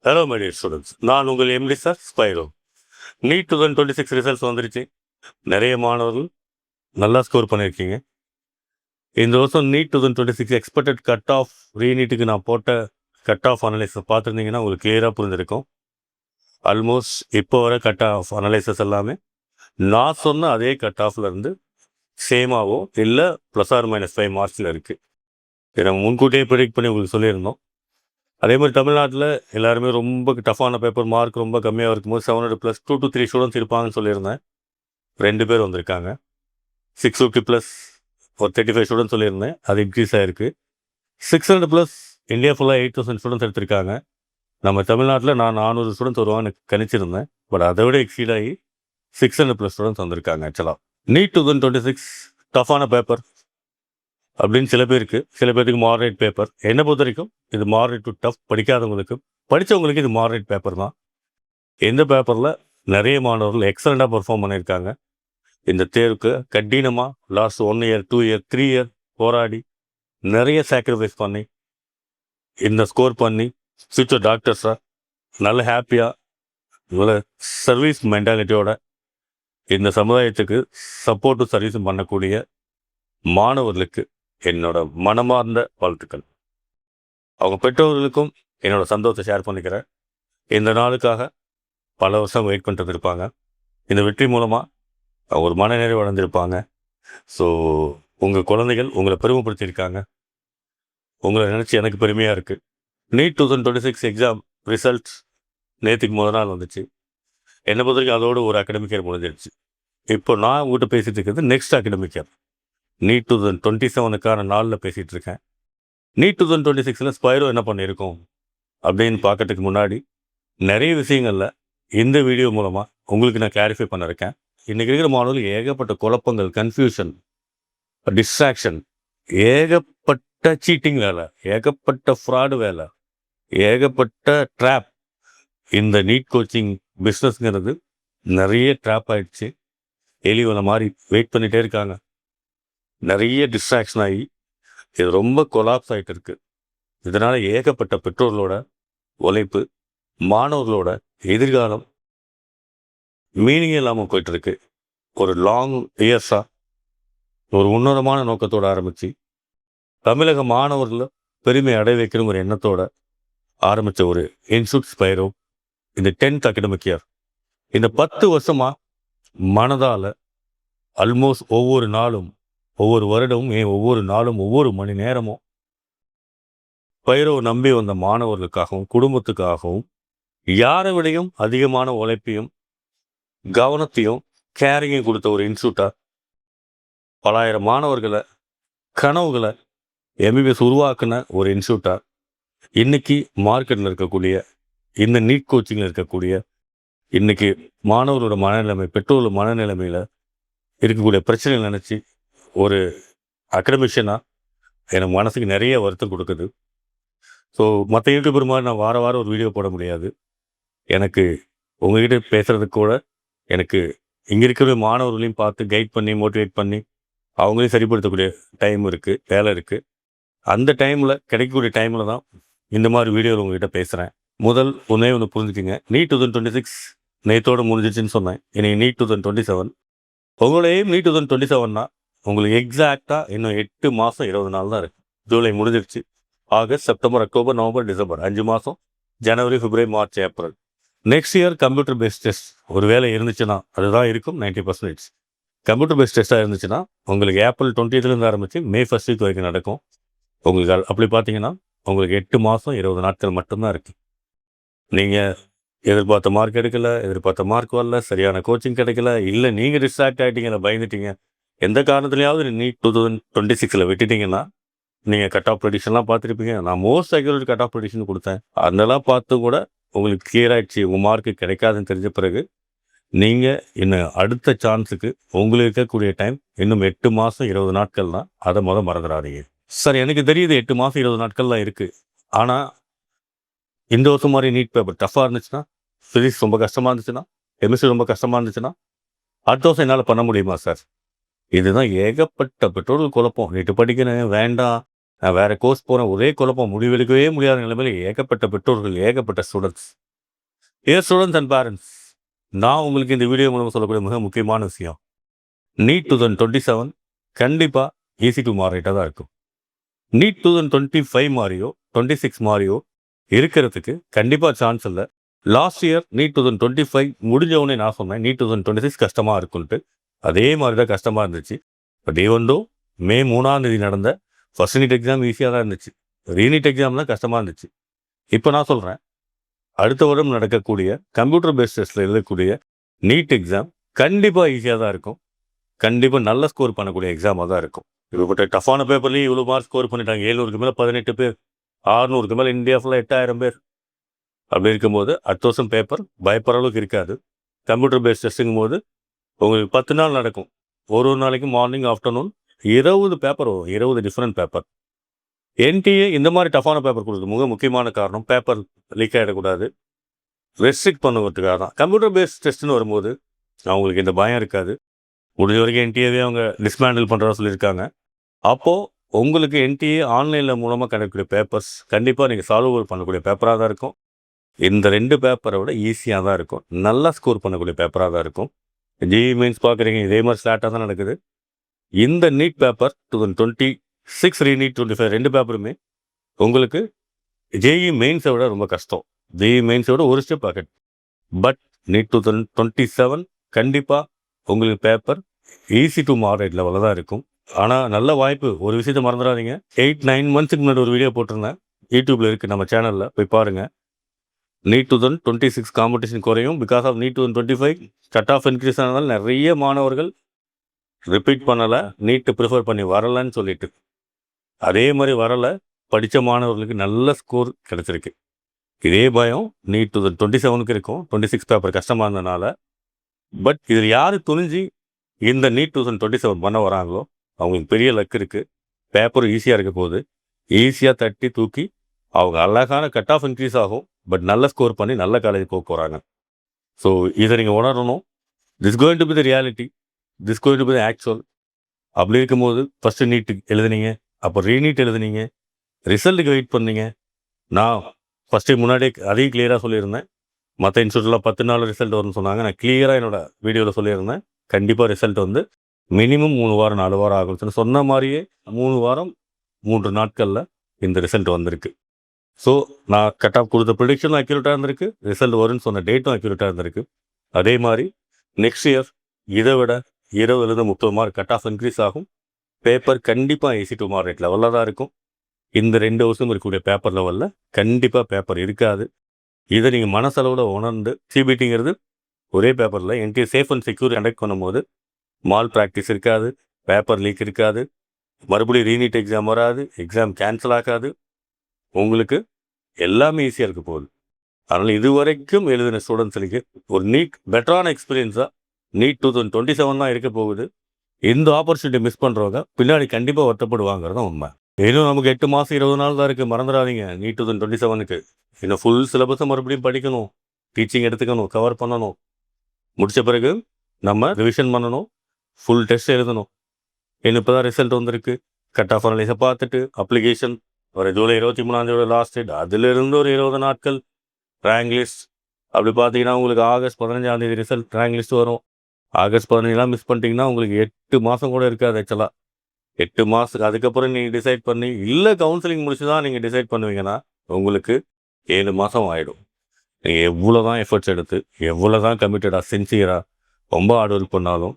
Hello my dear students, நான் உங்கள் MD sir Spiro. NEET 2026 results வந்துருச்சு. நிறைய மாணவர்கள் நல்லா ஸ்கோர் பண்ணியிருக்கீங்க. இந்த வருஷம் நீட் 2026 எக்ஸ்பெக்டட் கட் ஆஃப் ரீநீட்டுக்கு நான் போட்ட கட் ஆஃப் அனலைசஸ் பார்த்துருந்தீங்கன்னா உங்களுக்கு கிளியராக புரிஞ்சிருக்கும். ஆல்மோஸ்ட் இப்போ வர கட் ஆஃப் அனலைசஸ் எல்லாமே நான் சொன்ன அதே கட் ஆஃப்ல இருந்து சேமாவோ இல்லை +or-5 மார்க்ஸில் இருக்குது. இதை நம்ம முன்கூட்டியே ப்ரெடிக்ட் பண்ணி உங்களுக்கு சொல்லியிருந்தோம். அதே மாதிரி தமிழ்நாட்டில் எல்லாருமே ரொம்ப டஃப்பான பேப்பர், மார்க் ரொம்ப கம்மியாக இருக்கும்போது 700+ 2 to 3 ஸ்டூடெண்ட்ஸ் இருப்பாங்கன்னு சொல்லியிருந்தேன். 2 பேர் வந்திருக்காங்க. 650+ ஒரு 35 ஸ்டூடெண்ட்ஸ் சொல்லியிருந்தேன். அது இன்க்ரீஸ் ஆகிருக்கு. 600+ இந்தியா ஃபுல்லாக 8000 ஸ்டூடெண்ட்ஸ் எடுத்திருக்காங்க. நம்ம தமிழ்நாட்டில் நான் 400 ஸ்டூடெண்ட்ஸ் வருவான்னு கணிச்சிருந்தேன். பட் அதை விட எக்ஸீட் ஆகி 600+ ஸ்டூடெண்ட்ஸ் வந்திருக்காங்க. ஆக்சுவலாக நீட் 2026 டஃப்பான பேப்பர் அப்படின்னு சில பேருக்கு மாடரேட் பேப்பர். என்னை பொறுத்த வரைக்கும் இது மாடரேட் டு டஃப். படிக்காதவங்களுக்கு, படித்தவங்களுக்கு இது மாடரேட் பேப்பர் தான். இந்த பேப்பரில் நிறைய மாணவர்கள் எக்ஸலண்ட்டாக பர்ஃபார்ம் பண்ணியிருக்காங்க. இந்த தேர்வுக்கு கடினமாக லாஸ்ட் 1 year 2 year 3 year போராடி நிறைய சாக்ரிஃபைஸ் பண்ணி இந்த ஸ்கோர் பண்ணி ஃபியூச்சர் டாக்டர்ஸாக நல்ல ஹாப்பியாக நல்ல சர்வீஸ் மென்டாலிட்டியோட இந்த சமுதாயத்துக்கு சப்போர்ட்டும் சர்வீஸும் பண்ணக்கூடிய மாணவர்களுக்கு என்னோட மனமார்ந்த வாழ்த்துக்கள். அவங்க பெற்றோர்களுக்கும் என்னோட சந்தோஷத்தை ஷேர் பண்ணிக்கிறேன். இந்த நாளுக்காக பல வருஷம் வெயிட் பண்ணிட்டு இருப்பாங்க. இந்த வெற்றி மூலமாக ஒரு மனநிறைவு அடைஞ்சிருப்பாங்க. ஸோ உங்கள் குழந்தைகள் உங்களை பெருமைப்படுத்தியிருக்காங்க. உங்களை நினச்சி எனக்கு பெருமையாக இருக்குது. நீட் 2026 எக்ஸாம் ரிசல்ட்ஸ் நேற்றுக்கு முதல் நாள் வந்துச்சு. என்னை பொறுத்த வரைக்கும் அதோடு ஒரு அகடமிக் இயர் முடிஞ்சிருச்சு. இப்போ நான் உங்கள்கிட்ட பேசிகிட்டு இருக்கிறது நெக்ஸ்ட் அகடமிக் இயர் நீட் 2027க்கான நாளில் பேசிகிட்டு இருக்கேன். நீட் 2026ல் ஸ்பைரோ என்ன பண்ணியிருக்கோம் அப்படின்னு பார்க்கறதுக்கு முன்னாடி நிறைய விஷயங்களில் இந்த வீடியோ மூலமாக உங்களுக்கு நான் கிளாரிஃபை பண்ணியிருக்கேன். இன்றைக்கி இருக்கிற மாணவர்கள் ஏகப்பட்ட குழப்பங்கள், கன்ஃபியூஷன், டிஸ்ட்ராக்ஷன், ஏகப்பட்ட சீட்டிங் வேலை, ஏகப்பட்ட ஃப்ராடு வேலை, ஏகப்பட்ட ட்ராப். இந்த நீட் கோச்சிங் பிஸ்னஸ்ங்கிறது நிறைய ட்ராப் ஆகிடுச்சு. எலிவலை மாதிரி வெயிட் பண்ணிகிட்டே இருக்காங்க. நிறைய டிஸ்ட்ராக்ஷன் ஆகி இது ரொம்ப கொலாப்ஸ் ஆகிட்டு இருக்குது. இதனால் ஏகப்பட்ட பெற்றோர்களோட உழைப்பு, மாணவர்களோட எதிர்காலம் மீனிங்கே இல்லாமல் போயிட்டுருக்கு. ஒரு லாங் இயர்ஸாக ஒரு உன்னதமான நோக்கத்தோடு ஆரம்பித்து தமிழக மாணவர்களை பெருமை அடைய வைக்கணும் ஒரு எண்ணத்தோடு ஆரம்பித்த ஒரு இன்ஸ்டியூட் ஸ்பைரோ. இந்த 10th அகடமிக் இயர், இந்த 10 வருஷமாக மனதால் ஆல்மோஸ்ட் ஒவ்வொரு நாளும், ஒவ்வொரு வருடமும், ஒவ்வொரு நாளும், ஒவ்வொரு மணி நேரமும் ஸ்பைரோ நம்பி வந்த மாணவர்களுக்காகவும் குடும்பத்துக்காகவும் யாரை விடையும் அதிகமான உழைப்பையும் கவனத்தையும் கேரிங்கையும் கொடுத்த ஒரு இன்ஸ்டியூட்டாக பலாயிரம் மாணவர்களை கனவுகளை எம்பிபிஎஸ் உருவாக்குன ஒரு இன்ஸ்டியூட்டாக இன்றைக்கி மார்க்கெட்டில் இருக்கக்கூடிய இந்த நீட் கோச்சிங்கில் இருக்கக்கூடிய இன்றைக்கி மாணவர்களோட மனநிலைமை, பெற்றோர்களோட மனநிலைமையில் இருக்கக்கூடிய பிரச்சனைகள் நினச்சி ஒரு அகடமிஷனாக எனக்கு மனசுக்கு நிறைய வருத்தம் கொடுக்குது. ஸோ மற்ற யூடியூபர் மாதிரி நான் வாரம் ஒரு வீடியோ போட முடியாது. எனக்கு உங்கள்கிட்ட பேசுகிறதுக்கு கூட எனக்கு இங்கே இருக்கிற மாணவர்களையும் பார்த்து கைட் பண்ணி மோட்டிவேட் பண்ணி அவங்களையும் சரிப்படுத்தக்கூடிய டைம் இருக்குது, வேலை இருக்குது. அந்த டைமில் கிடைக்கக்கூடிய டைமில் தான் இந்த மாதிரி வீடியோவில் உங்கள்கிட்ட பேசுகிறேன். முதல் ஒன்றே ஒன்று புரிஞ்சுக்கிங்க. நீட் 2026 நேற்றோடு முடிஞ்சிச்சுன்னு சொன்னேன். இன்னைக்கு நீட் 2027. உங்களோட எய்ம் நீட் 2027னா உங்களுக்கு எக்ஸாக்டாக இன்னும் 8 மாதம் 20 நாள் தான் இருக்குது. ஜூலை முடிஞ்சிருச்சு. August, September, October, November, December 5 மாதம். ஜனவரி, பிப்ரவரி, March, April. Next year computer based test ஒரு வேலை இருந்துச்சுன்னா அதுதான் இருக்கும் 90%. கம்ப்யூட்டர் பேஸ்ட் டெஸ்ட்டாக இருந்துச்சுன்னா உங்களுக்கு ஏப்ரல் 20th ஆரம்பித்து மே 1st வரைக்கும் நடக்கும். உங்களுக்கு அப்படி பார்த்தீங்கன்னா உங்களுக்கு 8 மாதம் 20 நாட்கள் மட்டும்தான் இருக்குது. நீங்கள் எதிர்பார்த்த மார்க் எடுக்கலை, எதிர்பார்த்த மார்க் வரல, சரியான கோச்சிங் கிடைக்கல, இல்லை நீங்கள் டிஸ்ட்ராக்ட் ஆகிட்டீங்க, இல்லை பயந்துட்டீங்க, எந்த காரணத்துலையாவது நீட் 2026ல் விட்டுட்டிங்கன்னா நீங்கள் கட் ஆஃப் ப்ரெடிக்ஷன்லாம் பார்த்துருப்பீங்க. நான் most accurate cut off prediction கொடுத்தேன். அதெல்லாம் பார்த்து கூட உங்களுக்கு கிளியர் ஆகிடுச்சு. உங்கள் மார்க்கு கிடைக்காதுன்னு தெரிஞ்ச பிறகு நீங்கள் இன்னும் அடுத்த சான்ஸுக்கு உங்களுக்கு இருக்கக்கூடிய டைம் இன்னும் 8 மாதம் 20 நாட்கள் தான். அதை மறந்துடாதீங்க. சார் எனக்கு தெரியுது 8 மாதம் 20 நாட்கள் தான் இருக்குது. ஆனால் இந்த வருஷம் மாதிரி நீட் பேப்பர் டஃப்பாக இருந்துச்சுன்னா, ஃபிசிக்ஸ் ரொம்ப கஷ்டமாக இருந்துச்சுன்னா, கெமிஸ்ட்ரி ரொம்ப கஷ்டமாக இருந்துச்சுன்னா அடுத்த வருஷம் என்னால் பண்ண முடியுமா சார்? இதுதான் ஏகப்பட்ட பெற்றோர்கள் குழப்பம். நீட்டு படிக்கிறேன் வேண்டாம், நான் வேறு கோர்ஸ் போகிறேன், ஒரே குழப்பம், முடிவெடுக்கவே முடியாத நிலைமையில் ஏகப்பட்ட பெற்றோர்கள், ஏகப்பட்ட ஸ்டூடெண்ட்ஸ். ஸ்டூடெண்ட்ஸ் அண்ட் பேரண்ட்ஸ், நான் உங்களுக்கு இந்த வீடியோ மூலமாக சொல்லக்கூடிய மிக முக்கியமான விஷயம், நீட் 2027 கண்டிப்பாக ஈஸி டு மாடரேட்டாக தான் இருக்கும். நீட் 2025 மாதிரியோ 26 மாதிரியோ இருக்கிறதுக்கு கண்டிப்பாக சான்ஸ் இல்லை. லாஸ்ட் இயர் நீட் 2025 முடிஞ்சவொடனே நான் சொன்னேன் நீட் 2026 கஷ்டமாக இருக்குன்ட்டு. அதே மாதிரி தான் கஷ்டமாக இருந்துச்சு. பட் ஈவன்தோ மே 3ஆம் தேதி நடந்த ஃபர்ஸ்ட் நீட் எக்ஸாம் ஈஸியாக தான் இருந்துச்சு. ரீநீட் எக்ஸாம் தான் கஷ்டமாக இருந்துச்சு. இப்போ நான் சொல்கிறேன், அடுத்த வருடம் நடக்கக்கூடிய கம்ப்யூட்டர் பேஸ்ட் டெஸ்ட்டில் எழுதக்கூடிய நீட் எக்ஸாம் கண்டிப்பாக ஈஸியாக தான் இருக்கும். கண்டிப்பாக நல்ல ஸ்கோர் பண்ணக்கூடிய எக்ஸாமாக தான் இருக்கும். இப்போப்பட்ட டஃப்பான பேப்பர்லேயும் இவ்வளோ மார்க் ஸ்கோர் பண்ணிட்டாங்க. 700க்கு மேலே 18 பேர், 600க்கு மேலே இந்தியா ஃபுல்லாக 8000 பேர். அப்படி இருக்கும்போது அடுத்த வருஷம் பேப்பர் பயப்படுற அளவுக்கு இருக்காது. கம்ப்யூட்டர் பேஸ்ட் டெஸ்ட்டுங்கும் போது உங்களுக்கு 10 நாள் நடக்கும். ஒரு நாளைக்கு மார்னிங் ஆஃப்டர்நூன் 20 பேப்பர் வரும், 20 டிஃப்ரெண்ட் பேப்பர். என்டிஏ இந்த மாதிரி டஃப்பான பேப்பர் கொடுக்குது மிக முக்கியமான காரணம் பேப்பர் லீக் ஆகிடக்கூடாது, ரெஸ்ட்ரிக்ட் பண்ணுறதுக்காக தான். கம்ப்யூட்டர் பேஸ்ட் டெஸ்ட்டுன்னு வரும்போது அவங்களுக்கு இந்த பயம் இருக்காது. முடிஞ்ச வரைக்கும் என்டிஏவே அவங்க டிஸ்மேண்டில் பண்ணுறதா சொல்லியிருக்காங்க. அப்போது உங்களுக்கு என்டிஏ ஆன்லைனில் மூலமாக கிடைக்கக்கூடிய பேப்பர்ஸ் கண்டிப்பாக நீங்கள் சால்வ் பண்ணக்கூடிய பேப்பராக தான் இருக்கும். இந்த 2 பேப்பரை விட ஈஸியாக தான் இருக்கும், நல்லா ஸ்கோர் பண்ணக்கூடிய பேப்பராக தான் இருக்கும். ஜிஇ மெயின்ஸ் பார்க்குறீங்க, இதே மாதிரி ஸ்லாட்டாக தான் நடக்குது. இந்த நீட் பேப்பர் 2026 ரீநீட் 25 2 பேப்பருமே உங்களுக்கு ஜேஇ மெயின்ஸை விட ரொம்ப கஷ்டம். ஜேஇ மெயின்ஸை விட ஒரு ஸ்டெப் பாக்கெட். பட் நீட் 2027 கண்டிப்பாக உங்களுக்கு பேப்பர் ஈஸி டு மாடரேட் லெவலில் தான் இருக்கும். ஆனால் நல்ல வாய்ப்பு, ஒரு விஷயத்தை மறந்துடாதீங்க. 8-9 மந்த்ஸுக்கு முன்னாடி ஒரு வீடியோ போட்டிருந்தேன், யூடியூப்பில் இருக்குது, நம்ம சேனலில் போய் பாருங்கள். நீட் 2026 காம்படிஷன் குறையும் because of NEET 2025 cut off increase ஆனதால் நிறைய மாணவர்கள் ரிப்பீட் பண்ணலை, நீட்டு ப்ரிஃபர் பண்ணி வரலைன்னு சொல்லிட்டு. அதே மாதிரி வரலை, படித்த மாணவர்களுக்கு நல்ல ஸ்கோர் கிடச்சிருக்கு. இதே பயம் நீட் 2027க்கு இருக்கும். 26 பேப்பர் கஷ்டமாக இருந்ததுனால. பட் இதில் யார் துணிஞ்சு இந்த நீட் 2027 பண்ண வராங்களோ அவங்களுக்கு பெரிய லக் இருக்குது. பேப்பர் ஈஸியாக இருக்க போகுது, ஈஸியாக தட்டி தூக்கி அவங்க அழகான கட் ஆஃப் இன்க்ரீஸ் ஆகும். பட் நல்ல ஸ்கோர் பண்ணி நல்ல காலேஜ் போக போகிறாங்க. ஸோ இதை நீங்கள் உணரணும். This going to be the reality, this going to be the actual. அப்படி இருக்கும்போது ஃபஸ்ட்டு நீட்டு எழுதுனீங்க, அப்போ ரீநீட் எழுதுனீங்க, ரிசல்ட்டுக்கு வெயிட் பண்ணீங்க. நான் ஃபஸ்ட்டு முன்னாடியே அதையும் கிளியராக சொல்லியிருந்தேன். மற்ற இன்ஸ்டியூட்டில் 10 நாள் ரிசல்ட் வரும்னு சொன்னாங்க. நான் கிளியராக என்னோடய வீடியோவில் சொல்லியிருந்தேன், கண்டிப்பாக ரிசல்ட் வந்து மினிமம் 3 வாரம் 4 வாரம் ஆகும். சொன்ன மாதிரியே 3 வாரம் 3 நாட்களில் இந்த ரிசல்ட் வந்திருக்கு. ஸோ நான் கட் ஆஃப் கொடுத்த ப்ரிடிக்ஷனும் அக்யூரேட்டாக இருந்திருக்கு, ரிசல்ட் வரும்னு சொன்ன டேட்டும் அக்யூரேட்டாக இருந்திருக்கு. அதே மாதிரி நெக்ஸ்ட் இயர் இதை விட 20-30 மார்க் கட் ஆஃப் இன்க்ரீஸ் ஆகும். பேப்பர் கண்டிப்பாக ஈஸி டு மாடரேட் லெவலில் தான் இருக்கும். இந்த 2 வருஷம் இருக்கக்கூடிய பேப்பர் லெவலில் கண்டிப்பாக பேப்பர் இருக்காது. இதை நீங்கள் மனசளவில் உணர்ந்து, சிபிடிங்கிறது ஒரே பேப்பரில் NDA safe and secure conduct பண்ணும்போது மால் ப்ராக்டிஸ் இருக்காது, பேப்பர் லீக் இருக்காது, மறுபடியும் ரீநீட் எக்ஸாம் வராது, எக்ஸாம் கேன்சல் ஆகாது, உங்களுக்கு எல்லாமே ஈஸியாக இருக்க போகுது. அதனால் இது வரைக்கும் எழுதின ஸ்டூடெண்ட்ஸுக்கு ஒரு நீட் பெட்டரான எக்ஸ்பீரியன்ஸாக நீட் 2027 தான் இருக்க போகுது. இந்த ஆப்பர்ச்சுனிட்டி மிஸ் பண்ணுறவங்க பின்னாடி கண்டிப்பாக வருத்தப்படுவாங்கிறது தான் உண்மை. இன்னும் நமக்கு 8 மாதம் 20 நாள் தான் இருக்குது, மறந்துடாதீங்க. நீட் 2027க்கு இன்னும் ஃபுல் சிலபஸை மறுபடியும் படிக்கணும், டீச்சிங் எடுத்துக்கணும், கவர் பண்ணணும். முடித்த பிறகு நம்ம ரிவிஷன் பண்ணணும், ஃபுல் டெஸ்ட் எழுதணும். இன்னும் இப்போ தான் ரிசல்ட் வந்திருக்கு. கட் ஆஃப் அனலைஸை பார்த்துட்டு அப்ளிகேஷன் ஒரு ஜூலை 23 லாஸ்ட் டேட், அதிலிருந்து ஒரு 20 நாட்கள் ரேங்க் லிஸ்ட். அப்படி பார்த்தீங்கன்னா உங்களுக்கு ஆகஸ்ட் 15 ரிசல்ட் ரேங்க் லிஸ்ட் வரும். ஆகஸ்ட் 15 மிஸ் பண்ணிட்டீங்கன்னா உங்களுக்கு 8 மாதம் கூட இருக்காது ஆக்சுவலாக. 8 மாதத்துக்கு அதுக்கப்புறம் நீங்கள் டிசைட் பண்ணி, இல்லை கவுன்சிலிங் முடிச்சு தான் நீங்கள் டிசைட் பண்ணுவீங்கன்னா உங்களுக்கு 7 மாதம் ஆகிடும். நீங்கள் எவ்வளோ தான் எஃபர்ட்ஸ் எடுத்து, எவ்வளோ தான் கமிட்டடாக சின்சியராக ரொம்ப ஹார்ட் ஒர்க் பண்ணாலும்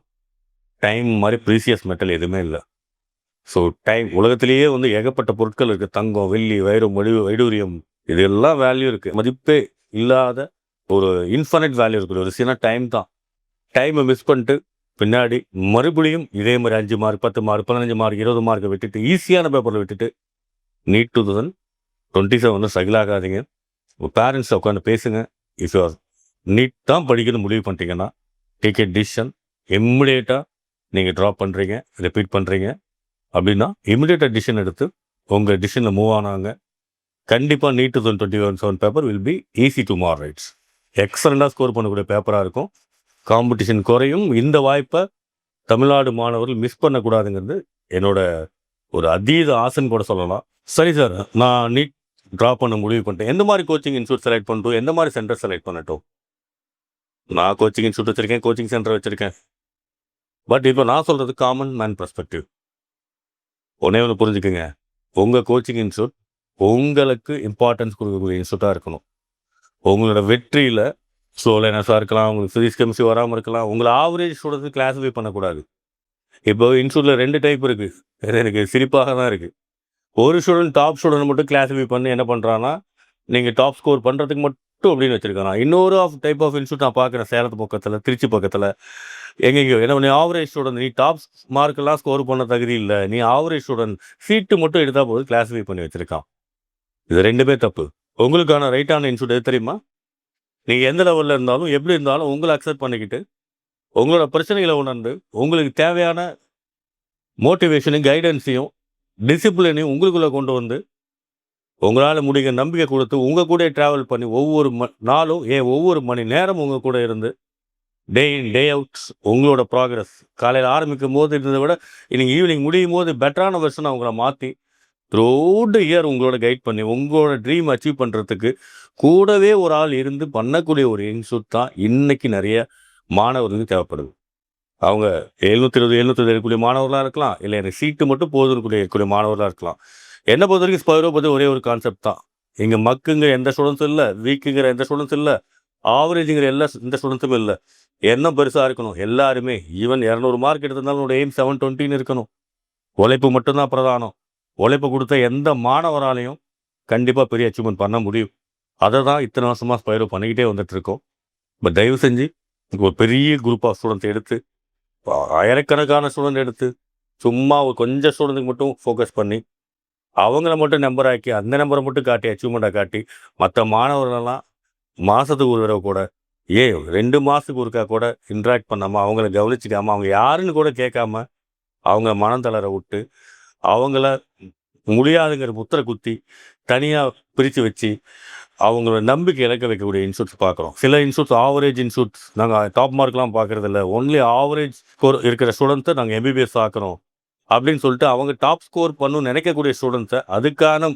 டைம் மாதிரி ப்ரீசியஸ் மெட்டல் எதுவுமே இல்லை. ஸோ டைம், உலகத்திலேயே வந்து ஏகப்பட்ட பொருட்கள் இருக்குது, தங்கம், வெள்ளி, வைரம், வைடூரியம், இதெல்லாம் வேல்யூ இருக்குது. மதிப்பே இல்லாத ஒரு இன்ஃபைனைட் வேல்யூ இருக்குது ஒரு சின்ன டைம் தான். டைமை மிஸ் பண்ணிட்டு பின்னாடி மறுபடியும் இதே மாதிரி 5 மார்க் 10 மார்க் 15 மார்க் 20 மார்க்கை விட்டுட்டு ஈஸியான பேப்பரில் விட்டுட்டு நீட் 2027 ஸ்ட்ரகிள் ஆகாதீங்க. உங்கள் பேரண்ட்ஸை உட்காந்து பேசுங்க. இஃப் யூஆர் நீட் தான் படிக்கணும்னு முடிவு பண்ணிட்டீங்கன்னா டேக் எ டிசிஷன். இம்மிடியேட்டாக நீங்கள் ட்ராப் பண்ணுறீங்க, ரிப்பீட் பண்ணுறீங்க அப்படின்னா இமிடியேட்டாக டிசிஷன் எடுத்து உங்கள் டிசிஷனில் மூவ் ஆனாங்க. கண்டிப்பாக NEET 2027 paper will be easy to moderate. எக்ஸலண்ட்டாக ஸ்கோர் பண்ணக்கூடிய பேப்பராக இருக்கும். காம்படிஷன் குறையும். இந்த வாய்ப்பை தமிழ்நாடு மாணவர்கள் மிஸ் பண்ணக்கூடாதுங்கிறது என்னோட ஒரு அதீத ஆசைன்னு கூட சொல்லலாம். சரி சார், நான் நீட் ட்ராப் பண்ண முடிவு பண்ணிட்டேன். எந்த மாரி கோச்சிங் இன்ஸ்டியூட் செலக்ட் பண்ணட்டும்? எந்த மாரி சென்டர் செலக்ட் பண்ணட்டும்? நான் கோச்சிங் இன்ஸ்டியூட் வச்சிருக்கேன், கோச்சிங் சென்டர் வச்சிருக்கேன். பட் இப்போ நான் சொல்றது காமன் மேன் பெர்ஸ்பெக்டிவ். ஒண்ணே ஒண்ணு புரிஞ்சுக்கங்க. உங்க கோச்சிங் இன்ஸ்டியூட் உங்களுக்கு இம்பார்ட்டன்ஸ் குடுக்கக்கூடிய இன்ஸ்டியூட்டா இருக்கணும். உங்களோட வெற்றியில ஸ்லோலினஸா இருக்கலாம், உங்களுக்கு பிசிக்ஸ், கெமிஸ்ட்ரி வராம இருக்கலாம். உங்கள ஆவரேஜ் ஸ்டூடண்ட்ஸ் கிளாஸிஃபை பண்ணக்கூடாது. இப்போ இன்ஸ்டியூட்ல 2 டைப் இருக்கு. இது எனக்கு சிரிப்பாக தான் இருக்கு. ஒரு ஸ்டூடெண்ட் டாப் ஸ்டூடெண்ட் மட்டும் கிளாஸிஃபை பண்ணி என்ன பண்றான்னா, நீங்க டாப் ஸ்கோர் பண்றதுக்கு மட்டும் அப்படின்னு வச்சிருக்கான். இன்னொரு டைப் ஆஃப் இன்ஸ்டியூட் நான் பார்க்குறேன் சேலத்து பக்கத்துல, திருச்சி பக்கத்துல. எங்கெங்கேயோ ஏன்னா நீ ஆவரேஜ் ஸ்டூடெண்ட், நீ டாப் மார்க்கெல்லாம் ஸ்கோர் பண்ண தகுதி இல்ல. நீ ஆவரேஜ் ஸ்டூடெண்ட், சீட்டு மட்டும் எடுத்தா போதும் கிளாஸிஃபை பண்ணி வச்சிருக்கான். இது 2மே தப்பு. உங்களுக்கான ரைட்டான இன்ஸ்டியூட் எது தெரியுமா? நீங்க எந்த லெவல்ல இருந்தாலும், எப்படி இருந்தாலும் உங்கள அக்செப்ட் பண்ணிக்கிட்டு, உங்களோட பிரச்சனைகள உணர்ந்து, உங்களுக்கு தேவையான மோட்டிவேஷனையும், கைடன்ஸையும், டிசிப்ளினையும் உங்களுக்குள்ள கொண்டு வந்து, உங்களால முடியுங்க நம்பிக்கை குடுத்து, உங்க கூடயே டிராவல் பண்ணி ஒவ்வொரு நாளும் ஒவ்வொரு மணி நேரமும் உங்க கூட இருந்து, டே இன், டே அவுட் உங்களோட ப்ராக்ரஸ் காலையில ஆரம்பிக்கும்போது இருந்தத விட, இன்னைக்கு ஈவினிங் முடியும்போது பெட்டரான வெர்ஷனா உங்கள மாத்தி, த்ரூஅவுட் த இயர் உங்களோட கைட் பண்ணி, உங்களோட ட்ரீம் அச்சீவ் பண்றதுக்கு கூடவே ஒரு ஆள் இருந்து பண்ணக்கூடிய ஒரு இன்ஸ்டியூட் தான் இன்னைக்கு நெறைய மாணவர்களுக்கு தேவைப்படுது. அவங்க 720, 720 இருக்கக்கூடிய மாணவர்களா இருக்கலாம். இல்ல எனக்கு சீட்டு மட்டும் போதும்னு இருக்கக்கூடிய மாணவர்களா இருக்கலாம். என்ன பொறுத்தவரைக்கும் ஸ்பைரோ பத்தி ஒரே ஒரு கான்செப்ட் தான். இங்க மக்குங்கிற எந்த ஸ்டூடண்ட்ஸும் இல்ல. வீக்குங்கிற எந்த ஸ்டூடண்ட்ஸும் இல்ல. ஆவரேஜ்ங்கிற எந்த ஸ்டூடண்ட்ஸும் இல்ல. எண்ணம் பெருசா இருக்கணும். எல்லாருமே ஈவன் 200 மார்க் எடுத்திருந்தாலும் உன்னோட எய்ம் 720ன்னு இருக்கணும். உழைப்பு மட்டும் தான் பிரதானம். உழைப்பு குடுத்த எந்த மாணவராலயும் கண்டிப்பா பெரிய அச்சீவ்மென்ட் பண்ண முடியும். அத தான் இத்தன வருஷமா ஸ்பைரோ பண்ணிக்கிட்டே வந்துட்டு இருக்கோம். பட் தயவு செஞ்சு ஒரு பெரிய குரூப் ஆஃப் ஸ்டூடண்ட்ஸ் எடுத்து, ஆயிரக்கணக்கான ஸ்டூடண்ட் எடுத்து, சும்மா ஒரு கொஞ்சம் ஸ்டூடண்ட்க்கு மட்டும் ஃபோக்கஸ் பண்ணி, அவங்கள மட்டும் நம்பர் ஆக்கி, அந்த நம்பர மட்டும் காட்டி அச்சீவ்மெண்ட்டா காட்டி, மத்த மாணவர்களெல்லாம் மாசத்துக்கு ஒரு தடவ கூட, 2 மாசத்துக்கு ஒருக்கா கூட இன்டராக்ட் பண்ணாம, அவங்கள கவனிச்சுக்காம, அவங்க யாருன்னு கூட கேட்காம, அவங்க மனம் தளர விட்டு, அவங்கள முடியாதுங்கிற முத்திர குத்தி, தனியா பிரிச்சு வச்சு, அவங்களோட நம்பிக்கை இழக்க வைக்கக்கூடிய இன்ஸ்டியூட்ஸ் பார்க்குறோம். சில இன்ஸ்டியூட்ஸ் ஆவரேஜ் இன்ஸ்டியூட்ஸ் நாங்க டாப் மார்க்லாம் பார்க்கறதில்ல. ஒன்லி ஆவரேஜ் ஸ்கோர் இருக்கிற ஸ்டூடண்ட்ஸ நாங்க எம்பிபிஎஸ் ஆக்குறோம். அப்படின்னு சொல்லிட்டு அவங்க டாப் ஸ்கோர் பண்ணணும்னு நினைக்கக்கூடிய ஸ்டூடண்ட்ஸ அதுக்கான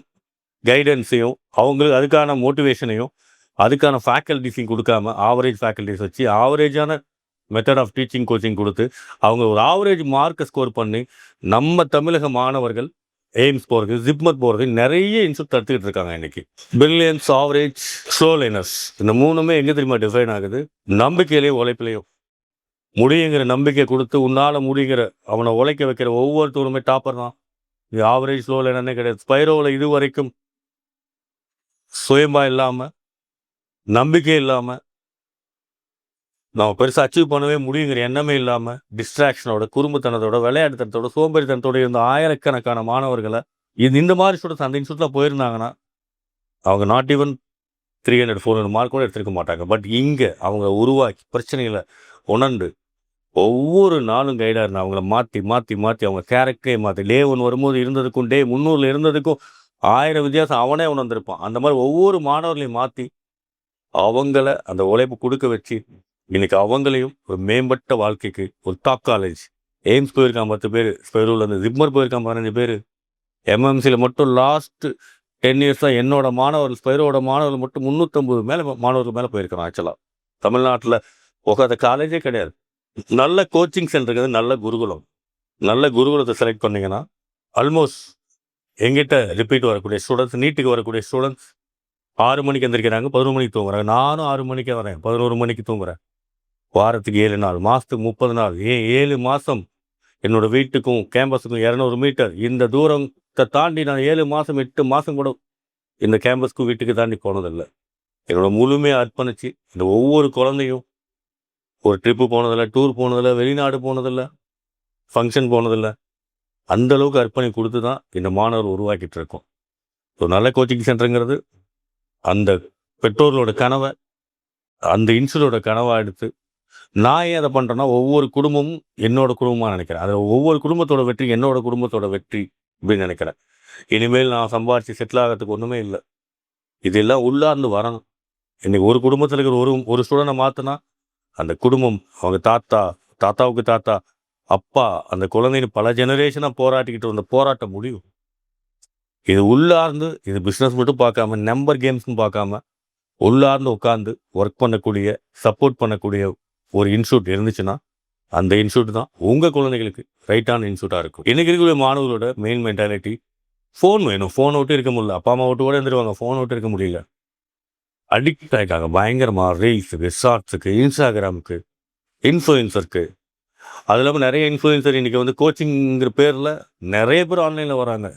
கைடன்ஸையும், அவங்களுக்கு அதுக்கான மோட்டிவேஷனையும், அதுக்கான ஃபேக்கல்டிஸையும் குடுக்காம, ஆவரேஜ் ஃபேக்கல்டிஸ் வச்சு, ஆவரேஜான மெத்தட் ஆஃப் டீச்சிங், கோச்சிங் குடுத்து, அவங்க ஒரு ஆவரேஜ் மார்க்க ஸ்கோர் பண்ணி, நம்ம தமிழக மாணவர்கள் எய்ம்ஸ் போறது, ஜிப்மர் போறது நெறைய இன்ஸ்டியூட் தடுத்துக்கிட்டு இருக்காங்க இன்னைக்கு. பிரில்லியன்ஸ், ஆவரேஜ், ஸ்லோ லேர்னர்ஸ் இந்த 3மே எங்க தெரியுமா டிஃபைன் ஆகுது? நம்பிக்கையிலயும், உழைப்பிலயும். முடியுங்கிற நம்பிக்கை குடுத்து, உன்னால முடியுங்கிற அவன உழைக்க வைக்கிற ஒவ்வொருத்தவனுமே டாப்பர் தான். இது ஆவரேஜ், ஸ்லோ லேர்னர்னே கிடையாது. ஸ்பைரோல இதுவரைக்கும் சுயமா இல்லாம, நம்பிக்கை இல்லாம, நம்ம பெருசா அச்சீவ் பண்ணவே முடியுங்கிற எண்ணமே இல்லாம, டிஸ்ட்ராக்ஷனோட, குறும்புத்தனத்தோட, விளையாட்டுத்தனத்தோட, சோம்பேறித்தனத்தோட இருந்த ஆயிரக்கணக்கான மாணவர்கள, இந்த மாரி ஸ்டூடண்ட்ஸ் அந்த இன்ஸ்டியூட்ல போயிருந்தாங்கன்னா, அவங்க நாட் ஈவன் 300, 400 மார்க் கூட எடுத்திருக்க மாட்டாங்க. பட் இங்க அவங்க உருவாக்கி, பிரச்சனைகள உணர்ந்து, ஒவ்வொரு நாளும் கைடா இருந்து அவங்கள மாத்தி, மாத்தி, மாத்தி அவங்க கேரக்டரே மாத்தி, டே 1 வரும்போது இருந்ததுக்கும், டே 300ல இருந்ததுக்கும் 1000 வித்தியாசம் அவனே உணர்ந்திருப்பான். அந்த மாரி ஒவ்வொரு மாணவர்களையும் மாத்தி, அவங்கள அந்த உழைப்பு குடுக்க வச்சு, இன்னைக்கு அவங்களையும் ஒரு மேம்பட்ட வாழ்க்கைக்கு ஒரு டாப் காலேஜ், எய்ம்ஸ் போயிருக்கான் 10 பேரு, ஸ்பைரோலேருந்து ஜிப்மர் போயிருக்கான் 15 பேரு. எம்எம்சில மட்டும் லாஸ்ட் 10 இயர்ஸா என்னோட மாணவர்கள், ஸ்பைரோட மாணவர்கள் மட்டும் 350 மாணவர்கள் மேல போயிருக்கிறான் ஆக்சுவலா. தமிழ்நாட்டுல போகாத காலேஜே கிடையாது. நல்ல கோச்சிங் சென்டர் இருக்குது, நல்ல குருகுலம். நல்ல குருகுலத்த செலக்ட் பண்ணீங்கன்னா, ஆல்மோஸ்ட் என்கிட்ட ரிப்பீட் வரக்கூடிய ஸ்டூடண்ட்ஸ், நீட்டுக்கு வரக்கூடிய ஸ்டூடண்ட்ஸ் 6 மணிக்கு எந்திரிக்கிறாங்க, 11 மணிக்கு தூங்குறாங்க. நானும் 6 மணிக்கே வரேன், 11 மணிக்கு தூங்குறேன். வாரத்துக்கு 7 நாள், மாசத்துக்கு 30 நாள், 7 மாசம் என்னோட வீட்டுக்கும், கேம்பஸுக்கும் 200 மீட்டர். இந்த தூரத்த தாண்டி நான் 7 மாசம், 8 மாசம் கூட இந்த கேம்பஸ்க்கும், வீட்டுக்கு தாண்டி போனதில்ல. என்னோட முழுமையா அர்ப்பணிச்சு, இந்த ஒவ்வொரு குழந்தையும் ஒரு ட்ரிப்பு போனதில்ல, டூர் போனதில்ல, வெளிநாடு போனதில்ல, ஃபங்ஷன் போனதில்ல. அந்த அளவுக்கு அர்ப்பணிப்பு குடுத்து தான் இந்த மாணவர் உருவாக்கிட்டு இருக்கோம். ஸோ நல்ல கோச்சிங் சென்டர்ங்கிறது, அந்த பெற்றோர்களோட கனவ, அந்த இன்ஸ்டியூட்டோட கனவா எடுத்து, நான் ஏன் அத பண்றேன்னா, ஒவ்வொரு குடும்பமும் என்னோட குடும்பமா நினைக்கிறேன். அது ஒவ்வொரு குடும்பத்தோட வெற்றி என்னோட குடும்பத்தோட வெற்றி அப்படின்னு நினைக்கிறேன். இனிமேல் நான் சம்பாரிச்சு செட்டில் ஆகறதுக்கு ஒண்ணுமே இல்ல. இதெல்லாம் உள்ளார்ந்து வரணும். இன்னைக்கு ஒரு குடும்பத்துல இருக்கிற ஒரு ஸ்டூடண்ட்ட மாத்துனா, அந்த குடும்பம், அவங்க தாத்தா, தாத்தாவுக்கு தாத்தா, அப்பா, அந்த குழந்தைன்னு பல ஜெனரேஷனா போராட்டிக்கிட்டு இருந்த போராட்டம் முடியும். இது உள்ளார்ந்து இது பிஸ்னஸ் மட்டும் பார்க்காம, நம்பர் கேம்ஸ்னு பார்க்காம, உள்ளார்ந்து உட்காந்து ஒர்க் பண்ணக்கூடிய, சப்போர்ட் பண்ணக்கூடிய ஒரு இன்ஸ்டியூட் இருந்துச்சுன்னா, அந்த இன்ஸ்டியூட் தான் உங்கள் குழந்தைகளுக்கு ரைட்டான இன்ஸ்டியூட்டாக இருக்கும். இன்றைக்கி இருக்கக்கூடிய மாணவர்களோட மெயின் மென்டாலிட்டி ஃபோன் வேணும். ஃபோனை விட்டு இருக்க முடியல. அப்பா அம்மா விட்டு கூட இருந்துருவாங்க. ஃபோனை விட்டு இருக்க முடியல. அடிக்ட் ஆகிட்டாங்க பயங்கரமாக. ரீல்ஸுக்கு, ஷார்ட்ஸுக்கு, இன்ஸ்டாகிராமுக்கு, இன்ஃப்ளூயன்சருக்கு. அது இல்லாமல் நிறைய இன்ஃப்ளூயன்சர் இன்றைக்கி வந்து கோச்சிங்கிற பேரில் நிறைய பேர் ஆன்லைனில் வராங்க.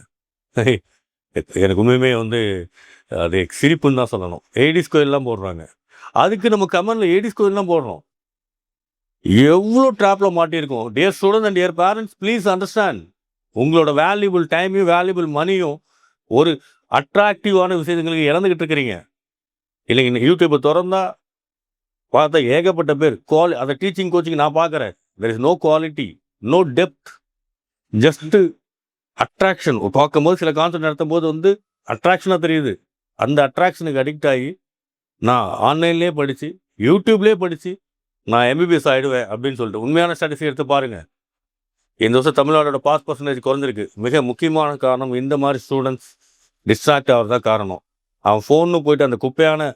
எனக்கு உண்மையுமே வந்து அது சிரிப்புன்னு தான் சொல்லணும். ஏடிஸ் கோயிலெலாம் போடுறாங்க. அதுக்கு நம்ம கமெண்டில் ஏடிஸ் கோயிலெலாம் போடுறோம். எவ்வளோ ட்ராப்பில் மாட்டியிருக்கோம். Dear students and dear parents, please understand. உங்களோட வேல்யூபிள் டைமையும் வேல்யூபிள் மணியும் ஒரு அட்ராக்டிவான விஷயங்களுக்கு இழந்துக்கிட்டு இருக்கிறீங்க. இல்லைங்க, யூடியூப்பை திறந்தா பார்த்தா ஏகப்பட்ட பேர் அந்த டீச்சிங் கோச்சிங் நான் பார்க்குறேன். There is no quality, no depth, just attraction. பார்க்கும்போது சில கான்செப்ட் நடத்தும் போது வந்து அட்ராக்ஷனாக தெரியுது. அந்த அட்ராக்ஷனுக்கு அடிக்ட் ஆகி நான் ஆன்லைன்லேயே படித்து, யூடியூப்லேயே படித்து நான் எம்பிபிஎஸ் ஆகிடுவேன் அப்படின்னு சொல்லிட்டு உண்மையான ஸ்டாட்டிஸ்டிக்ஸ் எடுத்து பாருங்கள். இந்த வருஷம் தமிழ்நாடோட பாஸ் பர்சன்டேஜ் குறைஞ்சிருக்கு. மிக முக்கியமான காரணம் இந்த மாதிரி ஸ்டூடெண்ட்ஸ் டிஸ்ட்ராக்ட் ஆகிறதான் காரணம். அவன் ஃபோன்னு போயிட்டு அந்த குப்பையான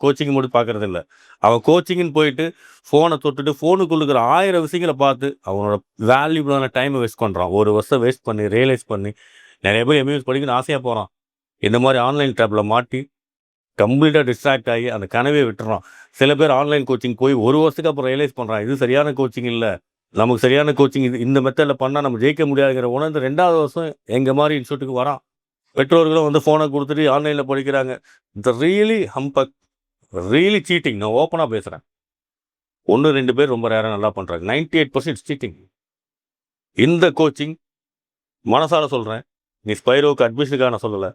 கோச்சிங் மட்டும் பார்க்குறது இல்லை. அவன் கோச்சிங்னு போயிட்டு ஃபோனை தொட்டுட்டு ஃபோனுக்குள்ள இருக்கிற 1000 விஷயங்களை பார்த்து அவனோட வேல்யூபிளான டைமை வேஸ்ட் பண்ணுறான். ஒரு வருஷம் வேஸ்ட் பண்ணி ரியலைஸ் பண்ணி நிறைய பேர் எம்பிபிஎஸ் படிக்கணும்னு ஆசையாக போகிறான். இந்த மாதிரி ஆன்லைன் ட்ராப்பில் மாட்டி கம்ப்ளீட்டாக டிஸ்ட்ராக்ட் ஆகி அந்த கனவே விட்டுறான். சில பேர் ஆன்லைன் கோச்சிங் போய் ஒரு வருஷத்துக்கு அப்புறம் ரியலைஸ் பண்ணுறான், இது சரியான கோச்சிங் இல்லை, நமக்கு சரியான கோச்சிங் இது இந்த மெத்தடில் பண்ணால் நம்ம ஜெயிக்க முடியாதுங்கிற உணர்ந்து 2வது வருஷம் எங்கள் மாதிரி இன்ஸ்டியூட்டுக்கு வரான். பெற்றோர்களும் வந்து ஃபோனை கொடுத்துட்டு ஆன்லைனில் படிக்கிறாங்க. இந்த ரியலி ஹம்பக், ரியலி சீட்டிங். நான் ஓப்பனாக பேசுகிறேன். 1-2 பேர் ரொம்ப ரேராக நல்லா பண்ணுறாங்க. 98% சீட்டிங். இந்த கோச்சிங் மனசால சொல்கிறேன், நீ ஸ்பைரோவுக்கு அட்மிஷனுக்காக நான் சொல்லலை.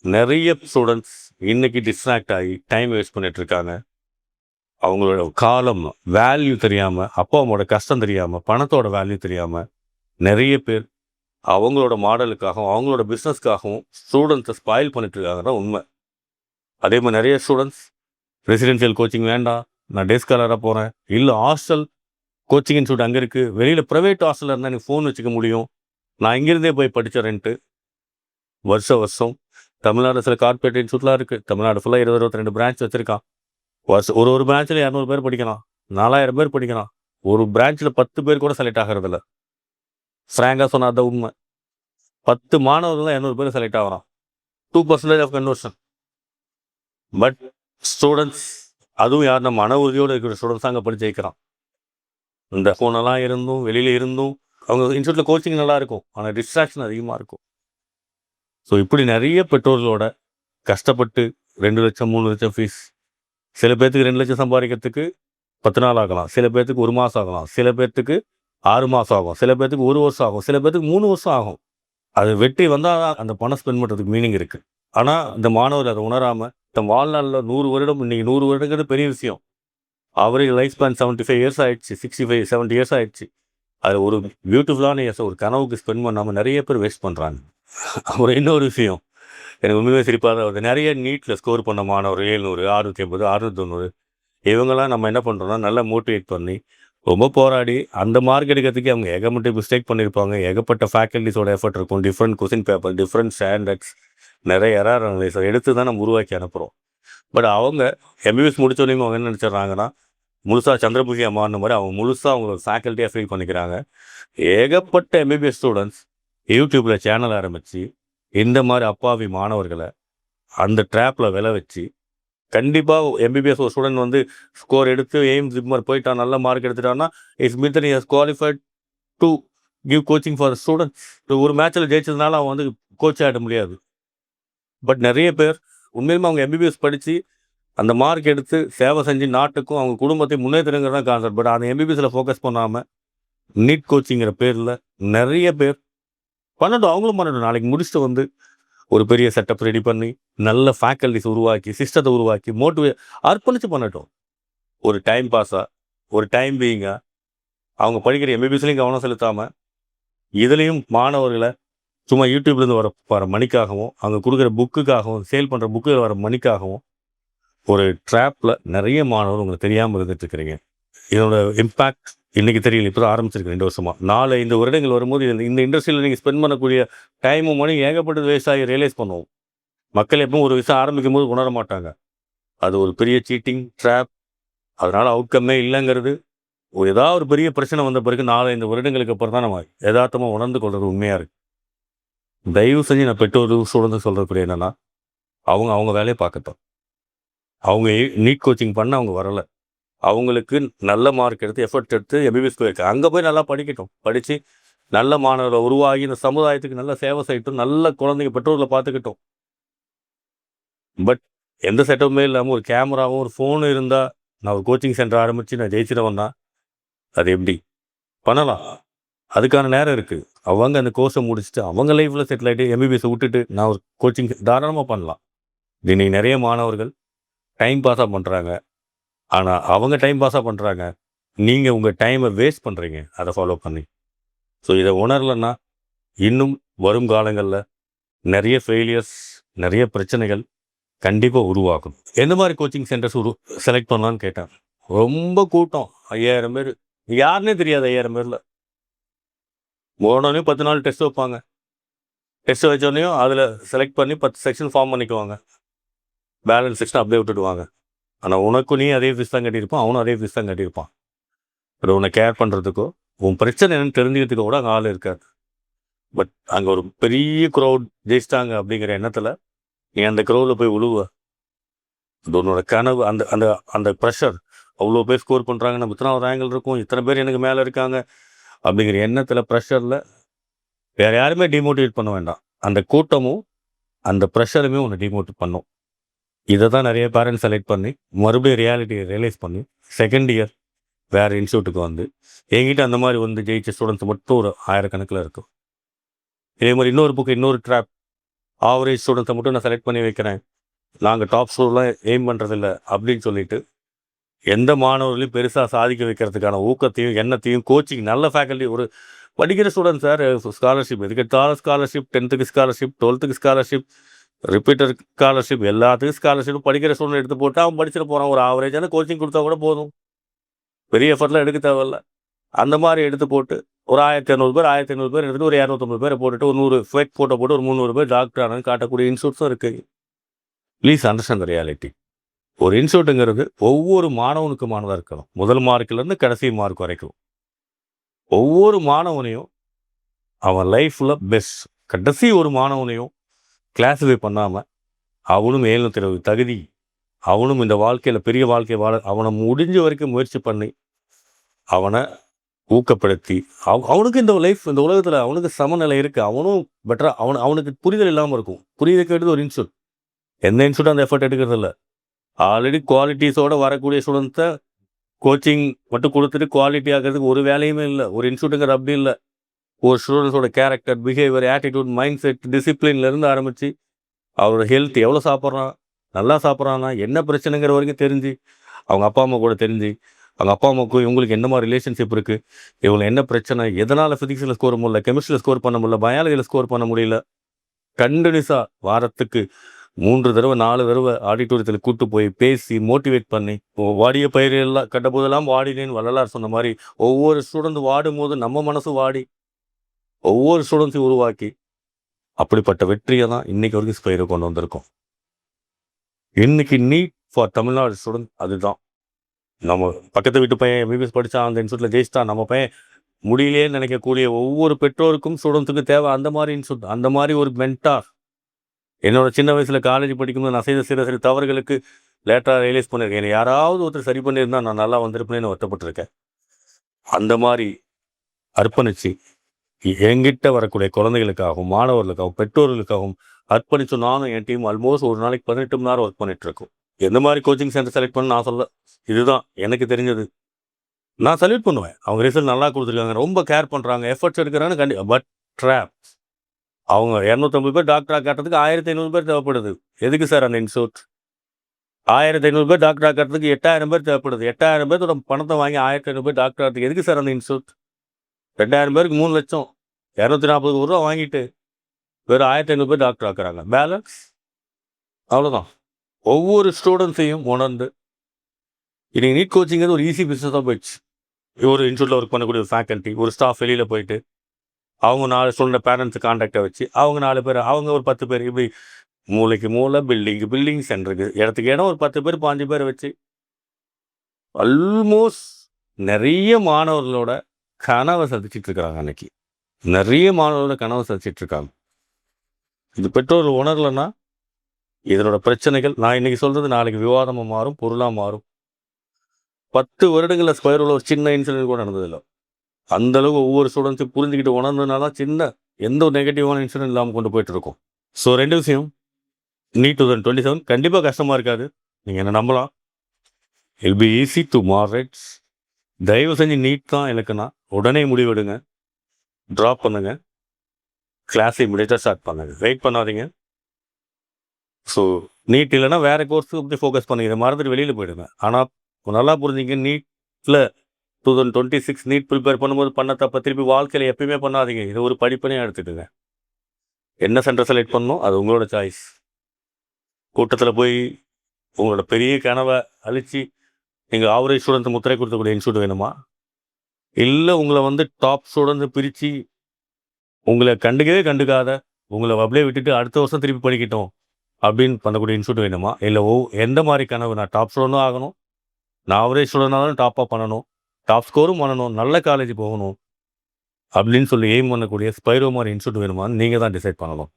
நிறைய ஸ்டூடெண்ட்ஸ் இன்றைக்கி டிஸ்ட்ராக்ட் ஆகி டைம் வேஸ்ட் பண்ணிகிட்ருக்காங்க. அவங்களோட காலம் வேல்யூ தெரியாமல், அப்பா அம்மாவோட கஷ்டம் தெரியாமல், பணத்தோட வேல்யூ தெரியாமல் நிறைய பேர் அவங்களோட மாடலுக்காகவும் அவங்களோட பிஸ்னஸ்க்காகவும் ஸ்டூடெண்ட்ஸை ஸ்பாயில் பண்ணிட்டுருக்காங்க தான் உண்மை. அதே மாதிரி நிறைய ஸ்டூடெண்ட்ஸ் ரெசிடென்ஷியல் கோச்சிங் வேண்டாம், நான் டே ஸ்காலராக போகிறேன், இல்லை ஹாஸ்டல் கோச்சிங் இன்ஸ்டியூட் அங்கே இருக்குது, வெளியில் ப்ரைவேட் ஹாஸ்டலில் இருந்தால் எனக்கு ஃபோன் வச்சுக்க முடியும், நான் இங்கேருந்தே போய் படித்தரேன்ட்டு வருஷம் தமிழ்நாடு சில கார்பரேட் இன்ஸ்டியூட்லாம் இருக்குது. தமிழ்நாடு ஃபுல்லாக 22 பிரான்ச் வச்சுருக்கான். ஒரு பிரான்ச்சில் 200 பேர் படிக்கலாம், 4000 பேர் படிக்கலாம். ஒரு பிரான்ச்சில் 10 பேர் கூட செலக்ட் ஆகிறதில்ல. ஃப்ராங்காக சொன்னால் தான் உண்மை. 10 மாணவர்கள் தான் 200 பேர் செலக்ட் ஆகிறான். 2% ஆஃப் கன்வர்ஷன். பட் ஸ்டூடெண்ட்ஸ், அதுவும் யார் நம்ம மன உறுதியோடு இருக்கிற ஸ்டூடெண்ட்ஸ் அங்கே படித்து ஜெயிக்கிறான். இந்த ஃபோனெல்லாம் இருந்தும் வெளியில் இருந்தும் அவங்க இன்ஸ்டியூட்டில் கோச்சிங் நல்லாயிருக்கும், ஆனால் டிஸ்ட்ராக்ஷன் அதிகமாக இருக்கும். ஸோ இப்படி நிறைய பெற்றோர்களோட கஷ்டப்பட்டு 2 லட்சம் 3 லட்சம் ஃபீஸ், சில பேர்த்துக்கு 2 லட்சம் சம்பாதிக்கிறதுக்கு 10 நாள் ஆகலாம், சில பேர்த்துக்கு 1 மாதம் ஆகலாம், சில பேர்த்துக்கு 6 மாதம் ஆகும், சில பேர்த்துக்கு 1 வருஷம் ஆகும், சில பேர்த்துக்கு 3 வருஷம் ஆகும். அது வெற்றி வந்தால் அந்த பணம் ஸ்பெண்ட் பண்ணுறதுக்கு மீனிங் இருக்குது. ஆனால் இந்த மாணவர் அதை உணராமல் தன் வாழ்நாளில் 100 வருடம், இன்றைக்கி 100 வருடங்கிறது பெரிய விஷயம். அவரே லைஃப் ஸ்பேன் 75 இயர்ஸ் ஆகிடுச்சு, 65 70 இயர்ஸ் ஆகிடுச்சு. அது ஒரு பியூட்டிஃபுல்லான ஒரு கனவுக்கு ஸ்பெண்ட் பண்ணாமல் நிறைய பேர் வேஸ்ட் பண்ணுறாங்க. ஒரு இன்னொரு விஷயம் எனக்கு உண்மையுமே சிரிப்பாக வருது. நிறைய நீட்டில் ஸ்கோர் பண்ண மாணவர் 700, 680, 690 இவங்கெல்லாம் நம்ம என்ன பண்ணுறோம்னா நல்லா மோட்டிவேட் பண்ணி ரொம்ப போராடி அந்த மார்க் எடுக்கிறதுக்கே அவங்க ஏகப்பட்ட மிஸ்டேக் பண்ணியிருப்பாங்க. ஏகப்பட்ட ஃபேக்கல்ட்டிஸோட எஃபர்ட் இருக்கும். Different question paper, different standards, நிறைய எரர் அனலைஸ் எடுத்து தான் நம்ம உருவாக்கி அனுப்புகிறோம். பட் அவங்க எம்பிபிஎஸ் முடித்தோடனே அவங்க என்ன நினச்சிட்றாங்கன்னா முழுசாக சந்திரமுகியாக மாறின மாதிரி அவங்க முழுசாக அவங்களோட ஃபேக்கல்ட்டியாக ஃபீல் பண்ணிக்கிறாங்க. ஏகப்பட்ட எம்பிபிஎஸ் ஸ்டூடெண்ட்ஸ் யூடியூப்பில் சேனல் ஆரம்பித்து இந்த மாதிரி அப்பாவி மாணவர்களை அந்த ட்ராப்பில் விளை வச்சு கண்டிப்பாக எம்பிபிஎஸ் ஒரு ஸ்டூடெண்ட் வந்து ஸ்கோர் எடுத்து எய்ம் ஜிம்மர் போயிட்டான், நல்ல மார்க் எடுத்துட்டான்னா it's mean that he has qualified to give coaching for students. ஒரு மேட்ச்சில் ஜெயிச்சதுனால அவன் வந்து கோச் ஆகிட முடியாது. பட் நிறைய பேர் உண்மையிலுமே அவங்க எம்பிபிஎஸ் படித்து அந்த மார்க் எடுத்து சேவை செஞ்சு நாட்டுக்கும் அவங்க குடும்பத்தையும் முன்னேற்றுங்கிறது தான் கான்செப்ட். பட் அந்த எம்பிபிஎஸ்சில் ஃபோக்கஸ் பண்ணாமல் நீட் கோச்சிங்கிற பேரில் நிறைய பேர் பண்ணட்டும், அவங்களும் பண்ணட்டும். நாளைக்கு முடிச்சுட்டு வந்து ஒரு பெரிய செட்டப் ரெடி பண்ணி நல்ல ஃபேக்கல்ட்டிஸ் உருவாக்கி சிஸ்டத்தை உருவாக்கி அர்ப்பணித்து பண்ணட்டும். ஒரு டைம் பாஸாக, ஒரு டைம் பீயிங்காக அவங்க படிக்கிற எம்பிபிஎஸ்லையும் கவனம் செலுத்தாமல் இதுலேயும் மாணவர்களை சும்மா யூடியூப்லேருந்து வர மணிக்காகவும் அவங்க கொடுக்குற புக்குக்காகவும் சேல் பண்ணுற புக்கு வர மணிக்காகவும் ஒரு ட்ராப்பில் நிறைய மாணவர் உங்களுக்கு தெரியாமல் இருந்துட்டுருக்கிறீங்க. இதோட இம்பேக்ட் இன்றைக்கி தெரியல, இப்போ தான் ஆரம்பிச்சிருக்கு 2 வருஷமாக. 4-5 வருடங்கள் வரும்போது இந்த இண்டஸ்ட்ரியில் நீங்கள் ஸ்பெண்ட் பண்ணக்கூடிய டைமும் மணி ஏகப்பட்டது வேஸ்ட் ஆகி ரியலைஸ் பண்ணுவோம். மக்கள் எப்பவும் ஒரு விஷயம் ஆரம்பிக்கும் போது உணர மாட்டாங்க. அது ஒரு பெரிய சீட்டிங் ட்ராப், அதனால் அவுட்கம்மே இல்லைங்கிறது ஏதாவது ஒரு பெரிய பிரச்சனை வந்த பிறகு 4-5 வருடங்களுக்கு அப்புறம் தான் நம்ம யதார்த்தமாக உணர்ந்து கொள்வது உண்மையாக இருக்குது. தயவு செஞ்சு நான் பெற்றோர் ஸ்டூடெண்ட்ஸ் சொல்கிறதுக்குரிய என்னென்னா, அவங்க வேலையை பார்க்கட்டும். அவங்க நீட் கோச்சிங் பண்ண அவங்க வரலை. அவங்களுக்கு நல்ல மார்க் எடுத்து எஃபர்ட் எடுத்து எம்பிபிஎஸ் போயிருக்காங்க. அங்கே போய் நல்லா படிக்கட்டும். படித்து நல்ல மாணவரை உருவாகி இந்த சமுதாயத்துக்கு நல்ல சேவை செய்யட்டும். நல்ல குழந்தைங்க பெற்றோர்களை பார்த்துக்கட்டும். பட் எந்த செட்டப்புமே இல்லாமல் ஒரு கேமராவும் ஒரு ஃபோனும் இருந்தால் நான் ஒரு கோச்சிங் சென்டர் ஆரம்பித்து நான் ஜெயிச்சிடவன்னா அது எப்படி பண்ணலாம்? அதுக்கான நேரம் இருக்குது. அவங்க அந்த கோர்ஸை முடிச்சுட்டு அவங்க லைஃப்பில் செட்டில் ஆகிட்டு எம்பிபிஎஸ் விட்டுட்டு நான் ஒரு கோச்சிங் தாராளமாக பண்ணலாம். இன்னைக்கு நிறைய மாணவர்கள் டைம் பாஸாக பண்ணுறாங்க. ஆனால் அவங்க டைம் பாஸாக பண்ணுறாங்க. நீங்கள் உங்கள் டைமை வேஸ்ட் பண்ணுறீங்க அதை ஃபாலோ பண்ணி. ஸோ இதை உணரலைன்னா இன்னும் வரும் காலங்களில் நிறைய ஃபெயிலியர்ஸ், நிறைய பிரச்சனைகள் கண்டிப்பாக உருவாகும். எந்த மாதிரி கோச்சிங் சென்டர்ஸ் செலக்ட் பண்ணலான்னு கேட்டேன். ரொம்ப கூட்டம், 5000 பேர். யாருன்னே தெரியாது 5000 பேரில். போனோடனே 10 நாள் டெஸ்ட் வைப்பாங்க. டெஸ்ட் வச்சோடனையும் அதில் செலக்ட் பண்ணி 10 செக்ஷன் ஃபார்ம் பண்ணிக்குவாங்க. பேலன்ஸ் செக்ஷன் அப்படியே விட்டுடுவாங்க. ஆனால் உனக்கும் நீ அதே ஃபீஸ் தான் கட்டியிருப்பான், அவனும் அதே ஃபீஸ் தான் கட்டியிருப்பான். அது உன்னை கேர் பண்ணுறதுக்கோ உன் பிரச்சனை என்னன்னு தெரிஞ்சுக்கிறதுக்கோ கூட அங்கே ஆள் இருக்காது. பட் அங்கே ஒரு பெரிய க்ரௌட் ஜெயிச்சிட்டாங்க அப்படிங்கிற எண்ணத்தில் நீ அந்த க்ரௌடில் போய் உழுவ. அது உன்னோட கனவு. அந்த அந்த அந்த ப்ரெஷர், அவ்வளோ பேர் ஸ்கோர் பண்ணுறாங்க, நம்ம இத்தனை ரேங்கில் இருக்கும், இத்தனை பேர் எனக்கு மேலே இருக்காங்க அப்படிங்கிற எண்ணத்தில் ப்ரெஷரில் வேறு யாருமே டிமோட்டிவேட் பண்ண வேண்டாம். அந்த கூட்டமும் அந்த ப்ரெஷருமே உன்னை டிமோட்டிவேட் பண்ணும். இதை தான் நிறைய பேரண்ட்ஸ் செலக்ட் பண்ணி மறுபடியும் ரியாலிட்டியை ரியலைஸ் பண்ணி செகண்ட் இயர் வேறு இன்ஸ்டியூட்டுக்கு வந்து என்கிட்ட அந்த மாதிரி வந்து ஜெயிச்ச ஸ்டூடெண்ட்ஸ் மட்டும் ஒரு 1000 கணக்கில் இருக்கும். இதே மாதிரி இன்னொரு புக்கு, இன்னொரு ட்ராப், ஆவரேஜ் ஸ்டூடெண்ட்ஸை மட்டும் நான் செலக்ட் பண்ணி வைக்கிறேன், நாங்கள் டாப் ஸ்கூல்லாம் எய்ம் பண்ணுறதில்ல அப்படின்னு சொல்லிட்டு எந்த மாணவர்களையும் பெருசாக சாதிக்க வைக்கிறதுக்கான ஊக்கத்தையும் எண்ணத்தையும் கோச்சிங் நல்ல ஃபேக்கல்ட்டி ஒரு படிக்கிற ஸ்டூடெண்ட் சார் ஸ்காலர்ஷிப் எதுக்கெடுத்தாலும் scholarship, 10th scholarship, 12th scholarship, repeater scholarship, எல்லாத்துக்கும் ஸ்காலர்ஷிப். படிக்கிற ஸ்டூடெண்ட் எடுத்து போட்டு அவன் படிச்சுட்டு போகிறான். ஒரு ஆவரேஜான கோச்சிங் கொடுத்தா கூட போதும், பெரிய எஃபர்ட்லாம் எடுக்க தேவையில்ல. அந்த மாதிரி எடுத்து போட்டு ஒரு 1500 பேர் 1500 பேர் எடுத்துகிட்டு ஒரு 250 பேரை போட்டுட்டு ஒரு 100 ஃபேக் ஃபோட்டோ போட்டு ஒரு 300 பேர் டாக்டர் ஆனது காட்டக்கூடிய இன்ஸ்டியூட்ஸும் இருக்குது. Please understand the reality. ஒரு இன்ஸ்டியூட்டுங்கிறது ஒவ்வொரு மாணவனுக்குமானதாக இருக்கணும். முதல் மார்க்லேருந்து கடைசி மார்க் வரைக்கும் ஒவ்வொரு மாணவனையும் அவன் லைஃப்பில் பெஸ்ட். கடைசி ஒரு மாணவனையும் கிளாஸிஃபை பண்ணாமல் அவனும் 720 தகுதி, அவனும் இந்த வாழ்க்கையில் பெரிய வாழ்க்கை வாழ அவனை முடிஞ்ச வரைக்கும் முயற்சி பண்ணி அவனை ஊக்கப்படுத்தி அவனுக்கு இந்த லைஃப், இந்த உலகத்தில் அவனுக்கு சமநிலை இருக்குது, அவனும் பெட்டராக அவனுக்கு புரிதல் இல்லாமல் இருக்கும். புரிதல் கேட்டது ஒரு இன்ஸ்டியூட். எந்த இன்ஸ்டியூட் அந்த எஃபர்ட் எடுக்கிறது இல்லை. ஆல்ரெடி குவாலிட்டிஸோடு வரக்கூடிய ஸ்டூடெண்ட்ஸை கோச்சிங் மட்டும் கொடுத்துட்டு குவாலிட்டி ஆகிறதுக்கு ஒரு வேலையுமே இல்லை. ஒரு இன்ஸ்டியூட்டுங்கிற அப்படி இல்லை. ஒரு ஸ்டூடெண்ட்ஸோட character, behaviour, attitude, mind set, டிசிப்ளின்லேருந்து ஆரம்பித்து அவரோட ஹெல்த், எவ்வளோ சாப்பிட்றான், நல்லா சாப்பிட்றானா, என்ன பிரச்சனைங்கிற வரைக்கும் தெரிஞ்சு, அவங்க அப்பா அம்மா கூட தெரிஞ்சு, அவங்க அப்பா அம்மாவுக்கும் இவங்களுக்கு என்ன மாதிரி ரிலேஷன்ஷிப் இருக்குது, இவங்க என்ன பிரச்சனை, எதனால் ஃபிசிக்ஸில் ஸ்கோர் முடியல, கெமிஸ்ட்ரியில் ஸ்கோர் பண்ண முடியல, பயாலஜியில் ஸ்கோர் பண்ண முடியல, கண்டினியூஸாக வாரத்துக்கு 3 தடவை 4 தடவை ஆடிட்டோரியத்தில் கூப்பிட்டு போய் பேசி மோட்டிவேட் பண்ணி, வாடிய பயிரெல்லாம் கண்டபோதெல்லாம் வாடினேன்னு வள்ளலார் சொன்ன மாதிரி ஒவ்வொரு ஸ்டூடெண்ட் வாடும் போது நம்ம மனசு வாடி ஒவ்வொரு ஸ்டூடெண்ட்ஸையும் உருவாக்கி அப்படிப்பட்ட வெற்றியை தான் இன்றைக்கி வரைக்கும் ஸ்பைரோ கொண்டு வந்திருக்கோம். இன்றைக்கி நீட் ஃபார் தமிழ்நாடு ஸ்டூடெண்ட் அதுதான். நம்ம பக்கத்து வீட்டு பையன் எம்பிபிஎஸ் படித்தான், அந்த இன்ஸ்டியூட்டில் ஜெயிச்சிட்டான், நம்ம பையன் முடியலேன்னு நினைக்கக்கூடிய ஒவ்வொரு பெற்றோருக்கும் ஸ்டூடெண்ட்ஸுக்கும் தேவை அந்த மாதிரி இன்ஸ்டியூட், அந்த மாதிரி ஒரு மென்டார். என்னோட சின்ன வயசில் காலேஜ் படிக்கும்போது நான் செய்த சிறு தவறுகளுக்கு லேட்டாக ரியலைஸ் பண்ணியிருக்கேன். என்னை யாராவது ஒருத்தர் சரி பண்ணியிருந்தால் நான் நல்லா வந்திருப்பேன்னு வருத்தப்பட்டிருக்கேன். அந்த மாதிரி அர்ப்பணித்து என்கிட்ட வரக்கூடிய குழந்தைகளுக்காகவும் மாணவர்களுக்காகவும் பெற்றோர்களுக்காகவும் அர்ப்பணித்து நானும் என் டீம் ஆல்மோஸ்ட் ஒரு நாளைக்கு 18 மணி நேரம் ஒர்க் பண்ணிகிட்ருக்கோம். எந்த மாதிரி கோச்சிங் சென்டர் செலக்ட் பண்ண நான் சொல்ல, இதுதான் எனக்கு தெரிஞ்சது. நான் சல்யூட் பண்ணுவேன். அவங்க ரிசல்ட் நல்லா கொடுத்துருக்காங்க, ரொம்ப கேர் பண்ணுறாங்க, எஃபர்ட்ஸ் எடுக்கிறாங்க. பட் ட்ராப் அவங்க 250 பேர் டாக்டராக காட்டுறதுக்கு 1500 பேர் தேவைப்படுது. எதுக்கு சார் அந்த இன்ஸ்டியூட்? 1500 பேர் டாக்டராக காட்டுறதுக்கு 8000 பேர் தேவைப்படுது. 8000 பேர்த்தோட பணத்தை வாங்கி 1500 பேர் டாக்டர் ஆகிறதுக்கு எதுக்கு சார் அந்த இன்ஸ்டியூட்? 2000 பேருக்கு 3 லட்சம், 240 ரூபா வாங்கிட்டு வெறும் 1500 பேர் டாக்டர் ஆக்குறாங்க. பேலன்ஸ் அவ்வளோதான். ஒவ்வொரு ஸ்டூடெண்ட்ஸையும் உணர்ந்து இன்னைக்கு நீட் கோச்சிங்கிறது ஒரு ஈஸி பிஸ்னஸாக போயிடுச்சு. ஒரு இன்ஸ்டியூட்டில் ஒர்க் பண்ணக்கூடிய ஒரு ஃபேக்கல்ட்டி, ஒரு ஸ்டாஃப் வெளியில் போயிட்டு அவங்க 4 ஸ்டூடெண்ட் பேரண்ட்ஸ் கான்டாக்டை வச்சு அவங்க 4 பேர், அவங்க ஒரு 10 பேர், இப்படி மூளைக்கு மூளை, பில்டிங் சென்டருக்கு இடத்துக்கு இடம் ஒரு 10 பேர் 15 பேர் வச்சு ஆல்மோஸ்ட் நிறைய மாணவர்களோட கனவை சதிச்சிட்டு இருக்காங்க. அன்னைக்கு நிறைய மாணவர்களோட கனவை சதிச்சிட்டு இருக்காங்க. இது பெற்றோர்கள் உணரலைன்னா இதனோட பிரச்சனைகள் நான் இன்னைக்கு சொல்றது நாளைக்கு விவாதமாக மாறும், பொருளாக மாறும். 10 வருடங்களில் ஸ்கொயர் ஒரு சின்ன இன்சிடென்ட் கூட நடந்ததில்லை. அந்த அளவுக்கு ஒவ்வொரு ஸ்டூடெண்ட்ஸும் புரிஞ்சுக்கிட்டு உணர்ந்ததுனால சின்ன எந்த ஒரு நெகட்டிவான இன்சிடென்ட் இல்லாமல் கொண்டு போயிட்டு இருக்கோம். ஸோ 2 விஷயம், நீட் 2027 கண்டிப்பாக கஷ்டமாக இருக்காது. நீங்கள் என்ன நம்பலாம். இல் பி ஈஸி டு மார்ரெட்ஸ். தயவு செஞ்சு நீட் தான் இலக்குனா உடனே முடிவெடுங்க, ட்ராப் பண்ணுங்க, கிளாஸ் இமிடியேட்டாக ஸ்டார்ட் பண்ணுங்க, வெயிட் பண்ணாதீங்க. ஸோ நீட் இல்லைன்னா வேறு கோர்ஸுக்கு பற்றி ஃபோக்கஸ் பண்ணுங்க, இதை மறந்துட்டு வெளியில் போயிடுங்க. ஆனால் நல்லா புரிஞ்சுங்க, நீட்டில் 2026 நீட் ப்ரிப்பேர் பண்ணும்போது பண்ண தப்ப திருப்பி வாழ்க்கையில் எப்பயுமே பண்ணாதீங்க. இது ஒரு படிப்பனையாக எடுத்துட்டுங்க. என்ன சென்டர் செலக்ட் பண்ணணும் அது உங்களோட சாய்ஸ். கூட்டத்தில் போய் உங்களோட பெரிய கனவை அழிச்சு நீங்கள் ஆவரேஜ் ஸ்டூடெண்ட் முத்திரை கொடுத்தக்கூடிய இன்ஸ்டியூட் வேணுமா, இல்லை உங்களை டாப் ஸ்டூடெண்ட் பிரித்து உங்களை கண்டுக்காத உங்களை அப்படியே விட்டுட்டு அடுத்த வருஷம் திருப்பி படிக்கட்டும் அப்படின்னு பண்ணக்கூடிய இன்ஸ்டியூட் வேணுமா, இல்லை எந்த மாதிரி கனவு, நான் டாப் ஸ்டூடெண்ட்டும் ஆகணும், நான் ஆவரேஜ் ஸ்டூடெண்டாலும் டாப்பாக பண்ணணும், டாப் ஸ்கோரும் பண்ணணும், நல்ல காலேஜ் போகணும் அப்படின்னு சொல்லி எய்ம் பண்ணக்கூடிய ஸ்பைரோ மாதிரி இன்ஸ்டியூட் வேணுமான்னு நீங்கள் தான் டிசைட் பண்ணணும்.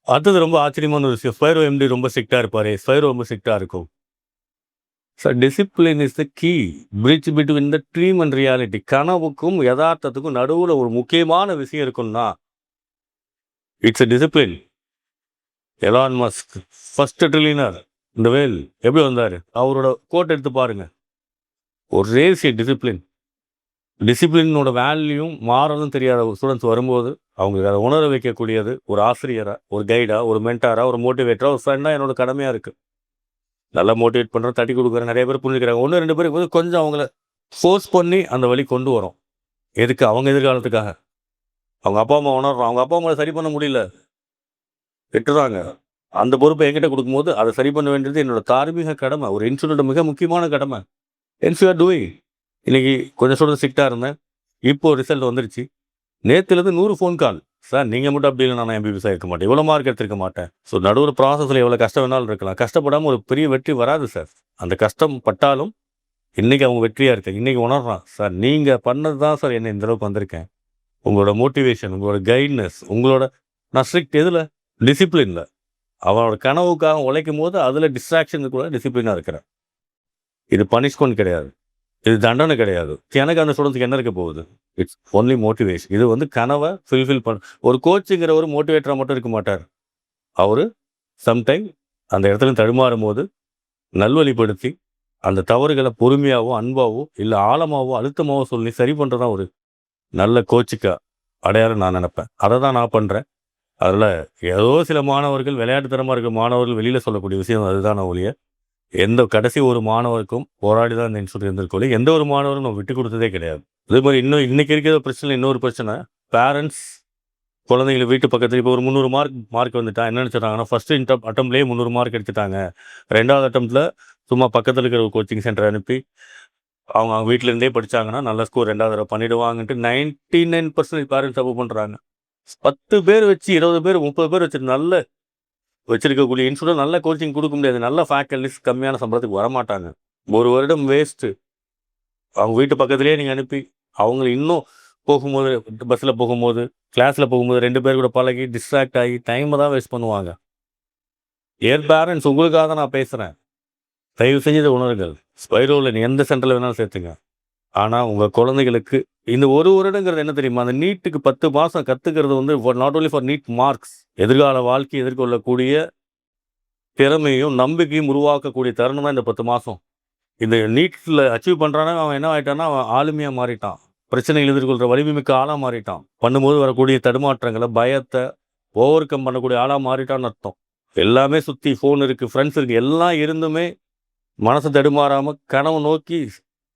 அடுத்தது ரொம்ப ஆச்சரியமான ஒரு விஷயம், ஸ்பைரோ எம்டி ரொம்ப ஸ்ட்ரிக்டாக இருப்பார், ஸ்பைரோ ரொம்ப ஸ்ட்ரிக்டாக இருக்கும். Sir discipline is the key bridge between the dream and reality. கனவுக்கும் யதார்த்தத்துக்கும் நடுவில் ஒரு முக்கியமான விஷயம் இருக்குன்னா it's a discipline. Elon Musk first trillionaire இந்த வேல் எப்படி வந்தார், அவரோட கோட் எடுத்து பாருங்க. ஒரே விஷயம் டிசிப்ளின். டிசிப்ளினோட வேல்யூயும் மாறதும் தெரியாத ஸ்டூடெண்ட்ஸ் வரும்போது அவங்க அதை உணர வைக்கக்கூடியது ஒரு ஆசிரியராக, ஒரு கைடாக, ஒரு மென்டாராக, ஒரு மோட்டிவேட்டராக, ஒரு ஃப்ரெண்டாக என்னோட கடமையாக இருக்குது. நல்லா மோட்டிவேட் பண்ணுறோம், தட்டி கொடுக்குறேன், நிறைய பேர் புரிஞ்சுக்கிறாங்க. 1-2 பேருக்கு வந்து கொஞ்சம் அவங்கள ஃபோர்ஸ் பண்ணி அந்த வழி கொண்டு வரோம். எதுக்கு, அவங்க எதிர்காலத்துக்காக. அவங்க அப்பா அம்மா உணர்றோம், அவங்க அப்பா அம்மாவை சரி பண்ண முடியல, விட்டுறாங்க. அந்த பொறுப்பை என்கிட்ட கொடுக்கும்போது அதை சரி பண்ண வேண்டியது என்னோட தார்மீக கடமை, ஒரு இன்ஸ்டியூட்டோட மிக முக்கியமான கடமை. Ends you are doing. இன்றைக்கி கொஞ்சம் ஸ்டூடெண்ட் ஸ்ட்ரிக்டாக இருந்தேன், இப்போது ரிசல்ட் வந்துருச்சு. நேற்றுலேருந்து 100 ஃபோன் கால், சார் நீங்கள் மட்டும் அப்படி இல்லை, நான் எம்பிபிஎஸ் இருக்க மாட்டேன், இவ்வளோ மார்க் எடுத்திருக்க மாட்டேன். ஸோ நடுவில் ப்ராசஸில் எவ்வளோ கஷ்டம் வேணாலும் இருக்கலாம், கஷ்டப்படாமல் ஒரு பெரிய வெற்றி வராது சார். அந்த கஷ்டம் பட்டாலும் இன்றைக்கி அவங்க வெற்றியாக இருக்கேன், இன்றைக்கி உணர்றான் சார் நீங்கள் பண்ணது தான் சார் என்ன இந்த அளவுக்கு வந்திருக்கேன். உங்களோட மோட்டிவேஷன், உங்களோட கைட்னஸ், உங்களோட நான் ஸ்ட்ரிக்ட் எதில், டிசிப்ளினில். அவனோட கனவுக்காக உழைக்கும் போது அதில் டிஸ்ட்ராக்ஷனுக்கு கூட டிசிப்ளினாக இருக்கிறேன். இது பனிஷ்மெண்ட் கிடையாது, இது தண்டனை கிடையாது. எனக்கு அந்த ஸ்டூடெண்ட்ஸுக்கு என்ன இருக்க போகுது, இட்ஸ் ஒன்லி மோட்டிவேஷன். இது கனவை ஃபில்ஃபில் பண்ண. ஒரு கோச்சுங்கிற ஒரு மோட்டிவேட்டராக மட்டும் இருக்க மாட்டார். அவர் சம்டைம் அந்த இடத்துல தடுமாறும் போது நல்வழிப்படுத்தி அந்த தவறுகளை பொறுமையாகவோ அன்பாவோ இல்லை ஆழமாகவோ அழுத்தமாகவோ சொல்லி சரி பண்ணுறதான் ஒரு நல்ல கோச்சுக்கு அடையாளம் நான் நினைப்பேன். அதை தான் நான் பண்ணுறேன். அதில் ஏதோ சில மாணவர்கள் விளையாட்டுத்தனமாக இருக்கிற மாணவர்கள் வெளியில் சொல்லக்கூடிய விஷயம் அதுதான். நான் ஒழிய எந்த கடைசி ஒரு மாணவருக்கும் போராடி தான் இந்த இன்ஸ்டியூட் இருந்திருக்கோம். எந்த ஒரு மாணவரும் நம்ம விட்டு கொடுத்ததே கிடையாது. அதே மாதிரி இன்னைக்கு இருக்கிற பிரச்சனை, இன்னொரு பிரச்சனை, பேரண்ட்ஸ் குழந்தைங்களை வீட்டு பக்கத்தில் இப்போ ஒரு 300 மார்க் வந்துட்டா என்ன நினச்சிட்டாங்கன்னா, ஃபஸ்ட்டு அட்டம்ப்ட்லேயே 300 மார்க் எடுத்துட்டாங்க, 2வது அட்டம்ப்டில் சும்மா பக்கத்தில் இருக்கிற ஒரு கோச்சிங் சென்டர் அனுப்பி அவங்க வீட்டிலேருந்தே படித்தாங்கன்னா நல்ல ஸ்கோர் 2வது தடவை பண்ணிவிடுவாங்கன்ட்டு 99% பேரண்ட்ஸ் தப்பு பண்ணுறாங்க. 10 பேர் வச்சு 20 பேர் 30 பேர் வச்சு நல்ல வச்சிருக்கக்கூடிய இன்ஸ்டியூட் நல்ல கோச்சிங் கொடுக்க முடியாது. நல்ல ஃபேக்கல்டிஸ் கம்மியான சம்பளத்துக்கு வரமாட்டாங்க. ஒரு வருடம் வேஸ்ட்டு. அவங்க வீட்டு பக்கத்துலேயே நீங்கள் அனுப்பி அவங்கள இன்னும் போகும்போது, பஸ்ஸில் போகும்போது, கிளாஸில் போகும்போது 2 பேர் கூட பழகி டிஸ்ட்ராக்ட் ஆகி டைமை தான் வேஸ்ட் பண்ணுவாங்க. பேரண்ட்ஸ் உங்களுக்காக தான் நான் பேசுகிறேன். தயவு செஞ்சு இதை உணருங்கள். ஸ்பைரோவில் நீ எந்த சென்டரில் வேணாலும் சேர்த்துங்க. ஆனால் உங்கள் குழந்தைகளுக்கு இந்த ஒரு வருடங்கிறது என்ன தெரியுமா, அந்த நீட்டுக்கு 10 மாதம் கற்றுக்கிறது வந்து not only for NEET marks, எதிர்கால வாழ்க்கை எதிர்கொள்ளக்கூடிய திறமையும் நம்பிக்கையும் உருவாக்கக்கூடிய தருணம் தான் இந்த 10 மாதம். இந்த நீட்டில் அச்சீவ் பண்ணுறானா அவன் என்ன ஆகிட்டான்னா, அவன் ஆளுமையாக மாறிட்டான், பிரச்சனைகள் எதிர்கொள்கிற வலிமைமிக்க ஆளாக மாறிட்டான், பண்ணும்போது வரக்கூடிய தடுமாற்றங்களை பயத்தை ஓவர் கம் பண்ணக்கூடிய ஆளாக மாறிட்டான்னு அர்த்தம். எல்லாமே சுற்றி ஃபோன் இருக்குது, ஃப்ரெண்ட்ஸ் இருக்குது, எல்லாம் இருந்துமே மனசு தடுமாறாமல் கனவு நோக்கி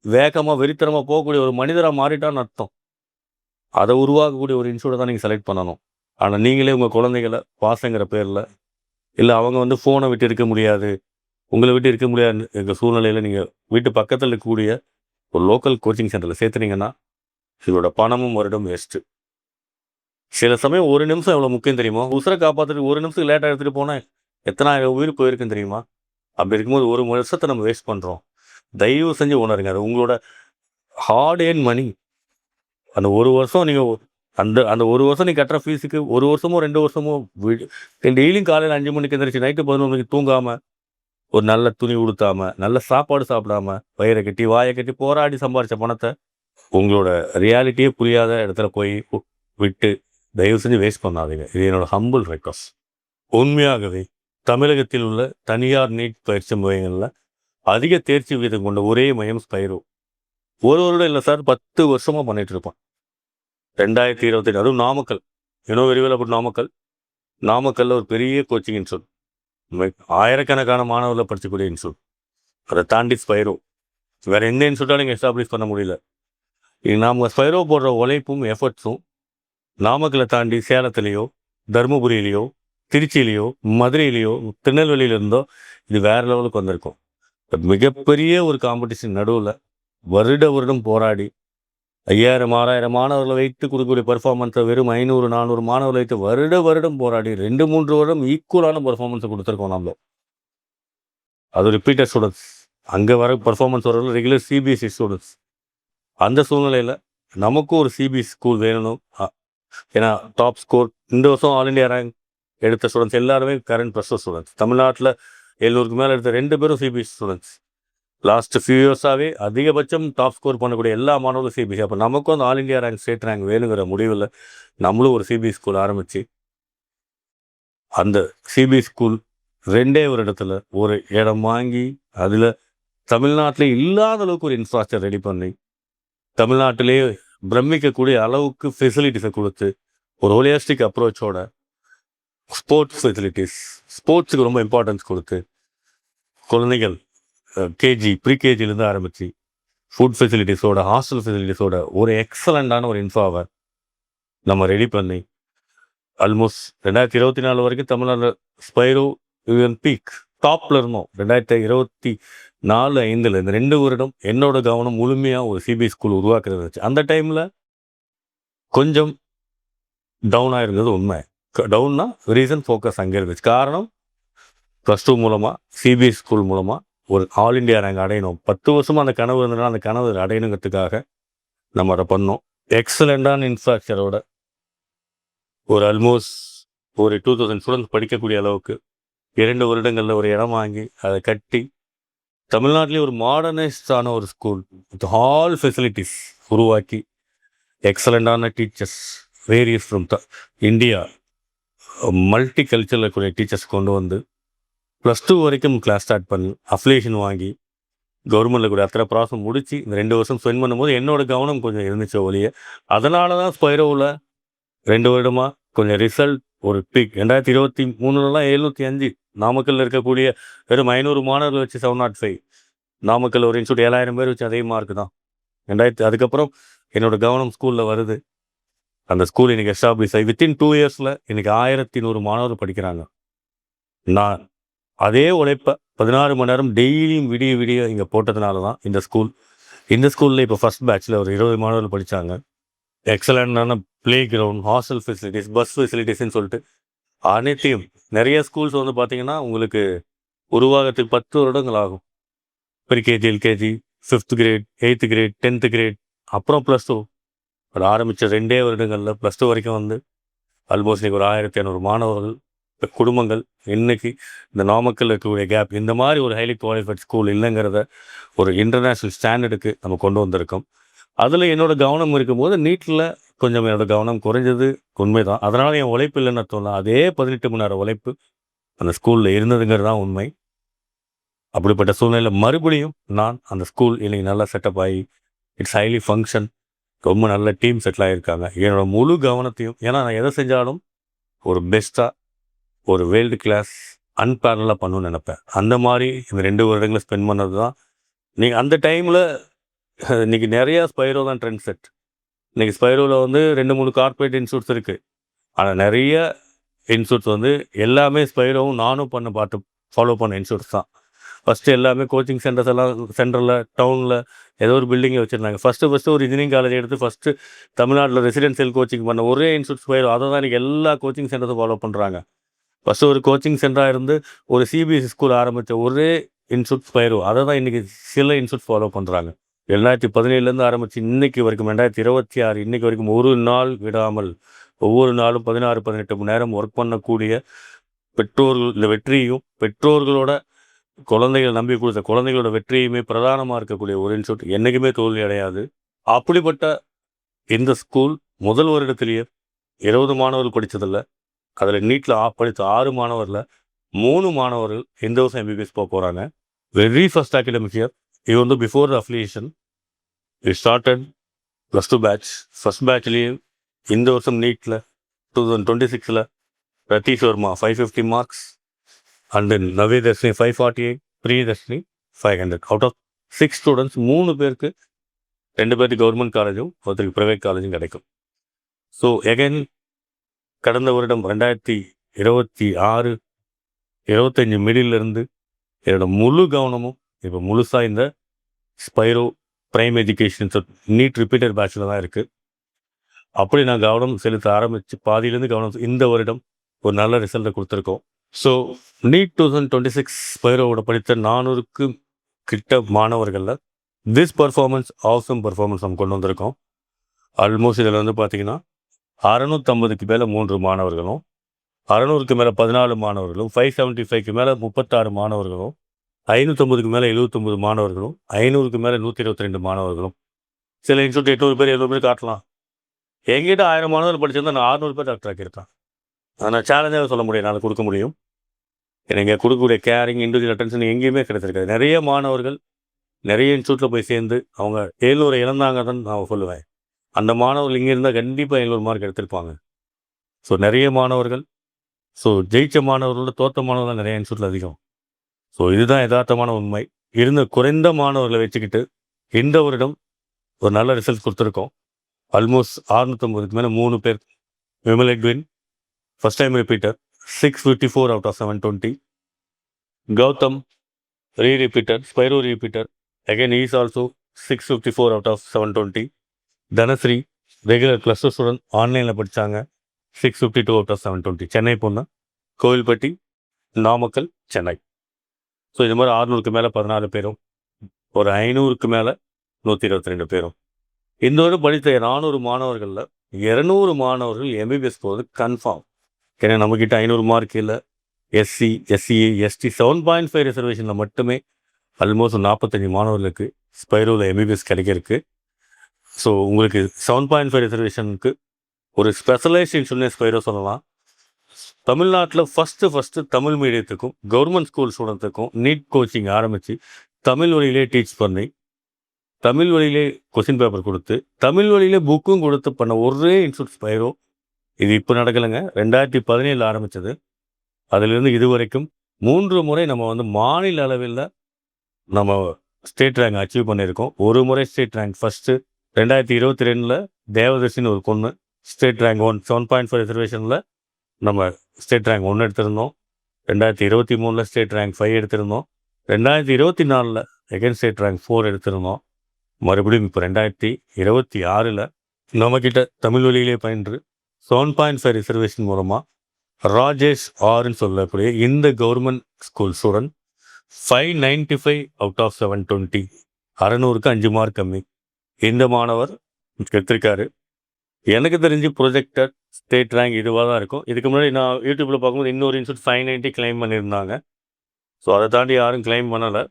வேகமாக வெறித்தனமாக போகக்கூடிய ஒரு மனிதராக மாறிட்டான்னு அர்த்தம். அதை உருவாக்கக்கூடிய ஒரு இன்ஸ்டியூட்டை தான் நீங்கள் செலக்ட் பண்ணணும். ஆனால் நீங்களே உங்கள் குழந்தைகளை பாசங்கிற பேரில், இல்லை அவங்க ஃபோனை விட்டு இருக்க முடியாது, உங்களை விட்டு இருக்க முடியாத எங்கள் சூழ்நிலையில் நீங்கள் வீட்டு பக்கத்தில் இருக்கக்கூடிய ஒரு லோக்கல் கோச்சிங் சென்டரில் சேர்த்துனீங்கன்னா இதோட பணமும் வருடம் வேஸ்ட்டு. சில சமயம் ஒரு நிமிஷம் எவ்வளோ முக்கியம் தெரியுமா? உசுரை காப்பாற்றுறதுக்கு ஒரு நிமிஷத்துக்கு லேட்டாக எடுத்துகிட்டு போனால் எத்தனாயிரம் உயிர் போயிருக்குன்னு தெரியுமா? அப்படி இருக்கும்போது ஒரு வருஷத்தை நம்ம வேஸ்ட் பண்ணுறோம். தயவு செஞ்சு உணருங்க. அது உங்களோட ஹார்ட் ஏர்ன் மணி. அந்த ஒரு வருஷம் நீங்கள் அந்த அந்த ஒரு வருஷம் நீங்கள் கட்டுற ஃபீஸுக்கு ஒரு வருஷமோ 2 வருஷமோ டெய்லியும் காலையில் 5 மணிக்கு எந்திரிச்சு நைட்டு 11 மணிக்கு தூங்காமல் ஒரு நல்ல துணி உடுத்தாமல் நல்ல சாப்பாடு சாப்பிடாம வயிறை கட்டி வாயை கட்டி போராடி சம்பாரித்த பணத்தை உங்களோட ரியாலிட்டியே புரியாத இடத்துல போய் விட்டு தயவு செஞ்சு வேஸ்ட் பண்ணாதீங்க. இது என்னோட ஹம்பிள் ரெக்வஸ்ட். உண்மையாகவே தமிழகத்தில் உள்ள தனியார் நீட் பயிற்சி மையங்களில் அதிக தேர்ச்சி விகிதம் கொண்ட ஒரே மையம் ஸ்பைரோ. ஒரு வருடம் இல்லை சார், 10 வருஷமாக பண்ணிட்டு இருப்பான். 2028 அதுவும் நாமக்கல், இன்னும் விரிவில் அப்படி நாமக்கல்ல ஒரு பெரிய கோச்சிங் இன்ஸ்டியூட், ஆயிரக்கணக்கான மாணவர்களை படிக்கக்கூடிய இன்ஸ்டியூட். அதை தாண்டி ஸ்பைரோ வேற எந்த இன்ஸ்டியூட்டாலும் நீங்கள் எஸ்டாப்ளிஷ் பண்ண முடியல. நாம் ஸ்பைரோ போடுற உழைப்பும் எஃபர்ட்ஸும் நாமக்கலை தாண்டி சேலத்துலேயோ தருமபுரியிலையோ திருச்சியிலையோ மதுரையிலையோ திருநெல்வேலியிலிருந்தோ இது வேற லெவலுக்கு வந்திருக்கும். மிகப்பெரிய ஒரு காம்படிஷன் நடுவில் வருடம் போராடி 5000 6000 மாணவர்களை வைத்து கொடுக்கக்கூடிய பர்ஃபார்மன்ஸை வெறும் 500 400 மாணவர்களை வைத்து வருடம் போராடி 2-3 வருடம் ஈக்குவலான பர்ஃபார்மன்ஸை கொடுத்துருக்கோம் நம்ம. அது ரிப்பீட்டட் ஸ்டூடெண்ட்ஸ், அங்கே வர பர்ஃபார்மன்ஸ் வர ரெகுலர் சிபிஎஸ்சி ஸ்டூடெண்ட்ஸ். அந்த சூழ்நிலையில் நமக்கும் ஒரு சிபிஎஸ்சி ஸ்கூல் வேணும். ஏன்னா டாப் ஸ்கோர் இந்த வருஷம் ஆல் இண்டியா ரேங்க் எடுத்த ஸ்டூடெண்ட்ஸ் எல்லாருமே கரண்ட் ப்ளஸ் டூ ஸ்டூடெண்ட்ஸ். தமிழ்நாட்டில் 700க்கு மேலே எடுத்த 2 பேரும் சிபிஎஸ்சி ஸ்டூடெண்ட்ஸ். லாஸ்ட் ஃபியூ இயர்ஸாகவே அதிகபட்சம் டாப் ஸ்கோர் பண்ணக்கூடிய எல்லா மாணவர்களும் சிபிஎஸ்சி. அப்போ நமக்கும் அந்த all India rank state rank வேணுங்கிற முடிவில் நம்மளும் ஒரு சிபிஎஸ்சி ஸ்கூல் ஆரம்பித்து அந்த சிபிஎஸ்சி ஸ்கூல் 2 வருடத்தில் ஒரு இடம் வாங்கி அதில் தமிழ்நாட்டிலே இல்லாத அளவுக்கு ஒரு இன்ஃப்ராஸ்ட்ரக்சர் ரெடி பண்ணி தமிழ்நாட்டிலே பிரமிக்கக்கூடிய அளவுக்கு ஃபெசிலிட்டிஸை கொடுத்து ஒரு ஹோலிஸ்டிக் அப்ரோச்சோட ஸ்போர்ட்ஸ் ஃபெசிலிட்டிஸ், ஸ்போர்ட்ஸுக்கு ரொம்ப இம்பார்ட்டன்ஸ் கொடுத்து குழந்தைகள் கேஜி ப்ரீகேஜிலேருந்து ஆரம்பித்து ஃபுட் ஃபெசிலிட்டிஸோட ஹாஸ்டல் ஃபெசிலிட்டிஸோட ஒரு எக்ஸலண்ட்டான ஒரு இன்ஃபாவை நம்ம ரெடி பண்ணி ஆல்மோஸ்ட் 2024 வரைக்கும் தமிழ்நாடு ஸ்பைரோ பீக் டாப்பில் இருந்தோம். 2024-5 இந்த 2 வருடம் என்னோட கவனம் முழுமையாக ஒரு சிபிஎஸ் ஸ்கூல் உருவாக்குறது இருந்துச்சு. அந்த டைமில் கொஞ்சம் டவுன் ஆகிருந்தது உண்மை. டவுன்னா ரீசன் ஃபோக்கஸ் அங்கே இருந்துச்சு. காரணம் +2 மூலமாக சிபிஎஸ் ஸ்கூல் மூலமாக ஒரு ஆல் இண்டியா ரேங்க் அடையணும். 10 வருஷமாக அந்த கனவு இருந்ததுன்னா அந்த கனவு அடையணுங்கிறதுக்காக நம்ம அதை பண்ணோம். எக்ஸலண்ட்டான இன்ஃப்ராஸ்ட்ரக்சரோட ஒரு ஆல்மோஸ்ட் ஒரு 2000 ஸ்டூடெண்ட்ஸ் படிக்கக்கூடிய அளவுக்கு 2 வருடங்களில் ஒரு இடம் வாங்கி அதை கட்டி தமிழ்நாட்டிலே ஒரு மாடர்னைஸ்டான ஒரு ஸ்கூல் வித் ஆல் ஃபெசிலிட்டிஸ் உருவாக்கி எக்ஸலண்ட்டான teachers various from India multi கல்ச்சரில் இருக்கக்கூடிய டீச்சர்ஸ் கொண்டு வந்து +2 வரைக்கும் கிளாஸ் ஸ்டார்ட் பண்ணி அஃபிலியேஷன் வாங்கி கவர்மெண்ட்டில் கூட அத்தனை ப்ராசஸ் முடித்து இந்த 2 வருஷம் ஸ்பெண்ட் பண்ணும்போது என்னோடய கவனம் கொஞ்சம் இருந்துச்சு ஒழிய. அதனால தான் ஸ்பைரோவில் 2 வருடமாக கொஞ்சம் ரிசல்ட் ஒரு பீக். 2023 705 நாமக்கல்லில் இருக்கக்கூடிய வெறும் 500 மாணவர்கள் வச்சு 705. நாமக்கல் ஒரு இன்ஸ்டியூட் 7000 பேர் வச்சு அதே மார்க்கு தான். அதுக்கப்புறம் என்னோடய கவனம் ஸ்கூலில் வருது. அந்த ஸ்கூல் இன்றைக்கி எஸ்டாப்ளிஷ் ஆகி வித்தின் 2 இயர்ஸில் இன்றைக்கி 1100 மாணவர்கள் படிக்கிறாங்க. நான் அதே உழைப்பை 16 மணி நேரம் டெய்லியும் விடிய இங்கே போட்டதுனால தான் இந்த ஸ்கூலில் இப்போ ஃபஸ்ட் பேட்சில் ஒரு 20 மாணவர்கள் படித்தாங்க. எக்ஸலண்டான playground, hostel facilities, bus ஃபெசிலிட்டிஸ்ன்னு சொல்லிட்டு அனைத்தையும் நிறைய ஸ்கூல்ஸ் வந்து பார்த்திங்கன்னா உங்களுக்கு உருவாகிறதுக்கு 10 வருடங்கள் ஆகும். Pre KG, LKG, 5th grade, 8th grade, 10th grade, அப்புறம் +2 அது ஆரம்பித்த 2 வருடங்களில் +2 வரைக்கும் வந்து ஆல்மோஸ்ட் இன்றைக்கி ஒரு 1500 மாணவர்கள் குடும்பங்கள் இன்றைக்கி இந்த நாமக்கல் இருக்கக்கூடிய கேப் இந்த மாதிரி ஒரு ஹைலி குவாலிஃபைட் ஸ்கூல் இல்லைங்கிறத ஒரு இன்டர்நேஷ்னல் ஸ்டாண்டர்டுக்கு நம்ம கொண்டு வந்திருக்கோம். அதில் என்னோடய கவனம் இருக்கும்போது நீட்டில் கொஞ்சம் என்னோடய கவனம் குறைஞ்சது உண்மை தான். அதனால் என் உழைப்பு இல்லைன்னு அர்த்தம். அதே 18 மணி நேரம் உழைப்பு அந்த ஸ்கூலில் இருந்ததுங்கிறது தான் உண்மை. அப்படிப்பட்ட சூழ்நிலையில் மறுபடியும் நான் அந்த ஸ்கூல் இன்னைக்கு நல்லா செட்டப் ஆகி இட்ஸ் ஹைலி ஃபங்க்ஷன், ரொம்ப நல்ல டீம் செட்டில் ஆகியிருக்காங்க. என்னோடய முழு கவனத்தையும், ஏன்னா நான் எதை செஞ்சாலும் ஒரு பெஸ்ட்டாக ஒரு வேர்ல்டு கிளாஸ் அன்பேரலாக பண்ணணும்னு நினப்பேன். அந்த மாதிரி இந்த 2 வருடங்களை ஸ்பெண்ட் பண்ணது தான். நீங்கள் அந்த டைமில் இன்றைக்கி நிறையா ஸ்பைரோ தான் ட்ரெண்ட் செட். இன்றைக்கி ஸ்பைரோவில் வந்து 2-3 கார்ப்பரேட் இன்ஸ்டியூட்ஸ் இருக்குது. ஆனால் நிறைய இன்ஸ்டியூட்ஸ் வந்து எல்லாமே ஸ்பைரோவும் நானும் ஃபாலோ பண்ண இன்ஸ்டியூட்ஸ் தான். ஃபஸ்ட்டு எல்லாமே கோச்சிங் சென்டர்ஸ் எல்லாம் சென்டரில் டவுனில் ஏதோ ஒரு பில்டிங்கை வச்சுருந்தாங்க. ஃபஸ்ட்டு ஒரு இன்ஜினியரிங் காலேஜ் எடுத்து ஃபஸ்ட்டு தமிழ்நாட்டில் ரெசிடென்சியல் கோச்சிங் பண்ண ஒரே இன்ஸ்டியூட் ஸ்கொயரோ. அதை தான் இன்றைக்கி எல்லா கோச்சிங் சென்டர்ஸும் ஃபாலோ பண்ணுறாங்க. ஃபஸ்ட்டு ஒரு கோச்சிங் சென்டராக இருந்து ஒரு சிபிஎஸ்சி ஸ்கூல் ஆரம்பித்த ஒரே இன்ஸ்டியூட் ஸ்கொயரோ. அதை தான் இன்றைக்கி சில இன்ஸ்டியூட் ஃபாலோ பண்ணுறாங்க. 2017 ஆரம்பித்து இன்றைக்கி வரைக்கும் 2026 இன்றைக்கி வரைக்கும் ஒரு நாள் விடாமல் ஒவ்வொரு நாளும் 16-18 மணி நேரம் ஒர்க் பண்ணக்கூடிய பெற்றோர்கள், இந்த வெற்றியையும் பெற்றோர்களோட குழந்தைகள் நம்பி கொடுத்த குழந்தைகளோட வெற்றியுமே பிரதானமாக இருக்கக்கூடிய ஒரு இன்ஸ்டியூட், என்றைக்குமே தோல்வி அடையாது. அப்படிப்பட்ட இந்த ஸ்கூல் முதல் வருடத்திலேயே 20 மாணவர்கள் படித்ததில்லை. அதில் நீட்டில் படித்த 6 மாணவரில் 3 மாணவர்கள் இந்த வருஷம் எம்பிபிஎஸ் போக போகிறாங்க. Very first academic year. இது வந்து before the affiliation it started +2 batch. First பேட்ச்லேயே இந்த வருஷம் நீட்டில் 2026 Ratheesh Varma 550 marks and then Navedharshini 548, Priyadharshini 500. Out of 6 students 3 பேருக்கு 2 பேருக்கு கவர்மெண்ட் காலேஜும் ஒருத்தருக்கு ப்ரைவேட் காலேஜும் கிடைக்கும். ஸோ எகைன் கடந்த வருடம் 2026, 25 மிடிலிருந்து என்னோட முழு கவனமும் இப்போ முழுசாக இந்த Spiro prime education NEET repeater பேட்சில் தான் இருக்குது. அப்படி நான் கவனம் செலுத்த ஆரம்பித்து பாதியிலேருந்து கவனம் இந்த வருடம் ஒரு நல்ல ரிசல்ட்டை கொடுத்துருக்கோம். ஸோ நீட் 2026 ஸ்பைரோவோட படித்த 400க்கு கிட்ட மாணவர்களில் திஸ் பர்ஃபார்மன்ஸ் ஆசம் பர்ஃபார்மன்ஸ் நம்ம கொண்டு வந்திருக்கோம். ஆல்மோஸ்ட் இதில் வந்து பார்த்திங்கன்னா 650க்கு மேலே 3 மாணவர்களும், 600க்கு மேலே 14 மாணவர்களும், 575க்கு மேலே 36 மாணவர்களும், 550க்கு மேலே 79 மாணவர்களும், 500க்கு மேலே 122 மாணவர்களும். சில இன்ஸ்டியூட் 800 பேர் 700 பேர் காட்டலாம். எங்கிட்ட 1000 மாணவர்கள் படிச்சிருந்தா நான் 600 பேர் டாக்டர் ஆக்கியிருக்கேன். நான் சேலஞ்சாக சொல்ல முடியும், என்னால் கொடுக்க முடியும். எனக்கு கொடுக்கக்கூடிய கேரிங், இண்டிவிஜுவல் அட்டென்ஷன் எங்கேயுமே கிடைச்சிருக்காது. நிறைய மாணவர்கள் நிறைய இன்ஸ்டியூட்டில் போய் சேர்ந்து அவங்க 700 இழந்தாங்கன்னு நான் சொல்லுவேன். அந்த மாணவர்கள் இங்கே இருந்தால் கண்டிப்பாக 700 மார்க் எடுத்திருப்பாங்க. ஸோ நிறைய மாணவர்கள், ஸோ ஜெயித்த மாணவர்களோட தோற்ற மாணவர்கள் நிறைய இன்ஸ்டியூட்டில் அதிகம். ஸோ இதுதான் யதார்த்தமான உண்மை. இருந்த குறைந்த மாணவர்களை வச்சுக்கிட்டு இந்த வருடம் ஒரு நல்ல ரிசல்ட் கொடுத்துருக்கோம். ஆல்மோஸ்ட் 650க்கு மேலே 3 பேர். Vimal Edwin first time repeater 654 out of 720. Gautham rerepeater, Spiro rerepeater, again he is also 654 out of 720. Dhanashree regular +2 student, ஆன்லைனில் படித்தாங்க, 652 out of 720. சென்னை பொண்ணு, கோவில்பட்டி, நாமக்கல், சென்னை. ஸோ இது மாதிரி 600க்கு மேலே 14 பேரும், ஒரு 500க்கு மேலே 122 பேரும். இந்த ஒரு படித்த 400 மாணவர்களில் 200 மாணவர்கள் எம்பிபிஎஸ் போகிறது கன்ஃபார்ம். ஏன்னா நம்மக்கிட்ட 500 மார்க் இல்லை. எஸ்சி, எஸ்சிஏ, எஸ்டி 7.5 ரிசர்வேஷனில் மட்டுமே ஆல்மோஸ்ட் 45 மாணவர்களுக்கு ஸ்பைரோவில் எம்பிபிஎஸ் கிடைக்கிறதுக்கு. ஸோ உங்களுக்கு 7.5 ரிசர்வேஷனுக்கு ஒரு ஸ்பெஷலைஸ்ட் இன்ஸ்டியூட் ஸ்பைரோ சொல்லலாம். தமிழ்நாட்டில் ஃபஸ்ட்டு தமிழ் மீடியத்துக்கும் கவர்மெண்ட் ஸ்கூல் ஸ்டூடெண்ட்டுக்கும் நீட் கோச்சிங் ஆரம்பித்து தமிழ் வழியிலே டீச் பண்ணி, தமிழ் வழியிலே கொஸ்டின் பேப்பர் கொடுத்து, தமிழ் வழியிலே புக்கும் கொடுத்து பண்ண ஒரே இன்ஸ்டியூட் ஸ்பைரோ. இது இப்போ நடக்கலைங்க, 2017 ஆரம்பித்தது. அதிலிருந்து இது வரைக்கும் 3 முறை நம்ம வந்து மாநில அளவில் நம்ம ஸ்டேட் ரேங்க் அச்சீவ் பண்ணியிருக்கோம். ஒரு முறை ஸ்டேட் ரேங்க் ஃபஸ்ட்டு 2022 தேவதர்ஷின்னு ஒரு பொண்ணு ஸ்டேட் ரேங்க் 1 7.5 ரிசர்வேஷனில் நம்ம ஸ்டேட் ரேங்க் 1 எடுத்திருந்தோம். 2023 ஸ்டேட் ரேங்க் 5 எடுத்திருந்தோம். 2024 எகைன் ஸ்டேட் ரேங்க் 4 எடுத்திருந்தோம். மறுபடியும் இப்போ 2026 நம்மக்கிட்ட தமிழ் வழியிலே பயின்று 7.5 ரிசர்வேஷன் மூலமாக ராஜேஷ் ஆர்ன்னு சொல்லக்கூடிய இந்த government school student 595 out of 720, 600க்கு 5 mark கம்மி இந்த மாணவர் எடுத்திருக்காரு. எனக்கு தெரிஞ்சு ப்ரொஜெக்டட் ஸ்டேட் ரேங்க் இதுவாக தான் இருக்கும். இதுக்கு முன்னாடி நான் யூடியூப்பில் பார்க்கும்போது இன்னொரு இன்ஸ்டியூட் 590 கிளைம் பண்ணியிருந்தாங்க. ஸோ அதை தாண்டி யாரும் கிளைம் பண்ணலை.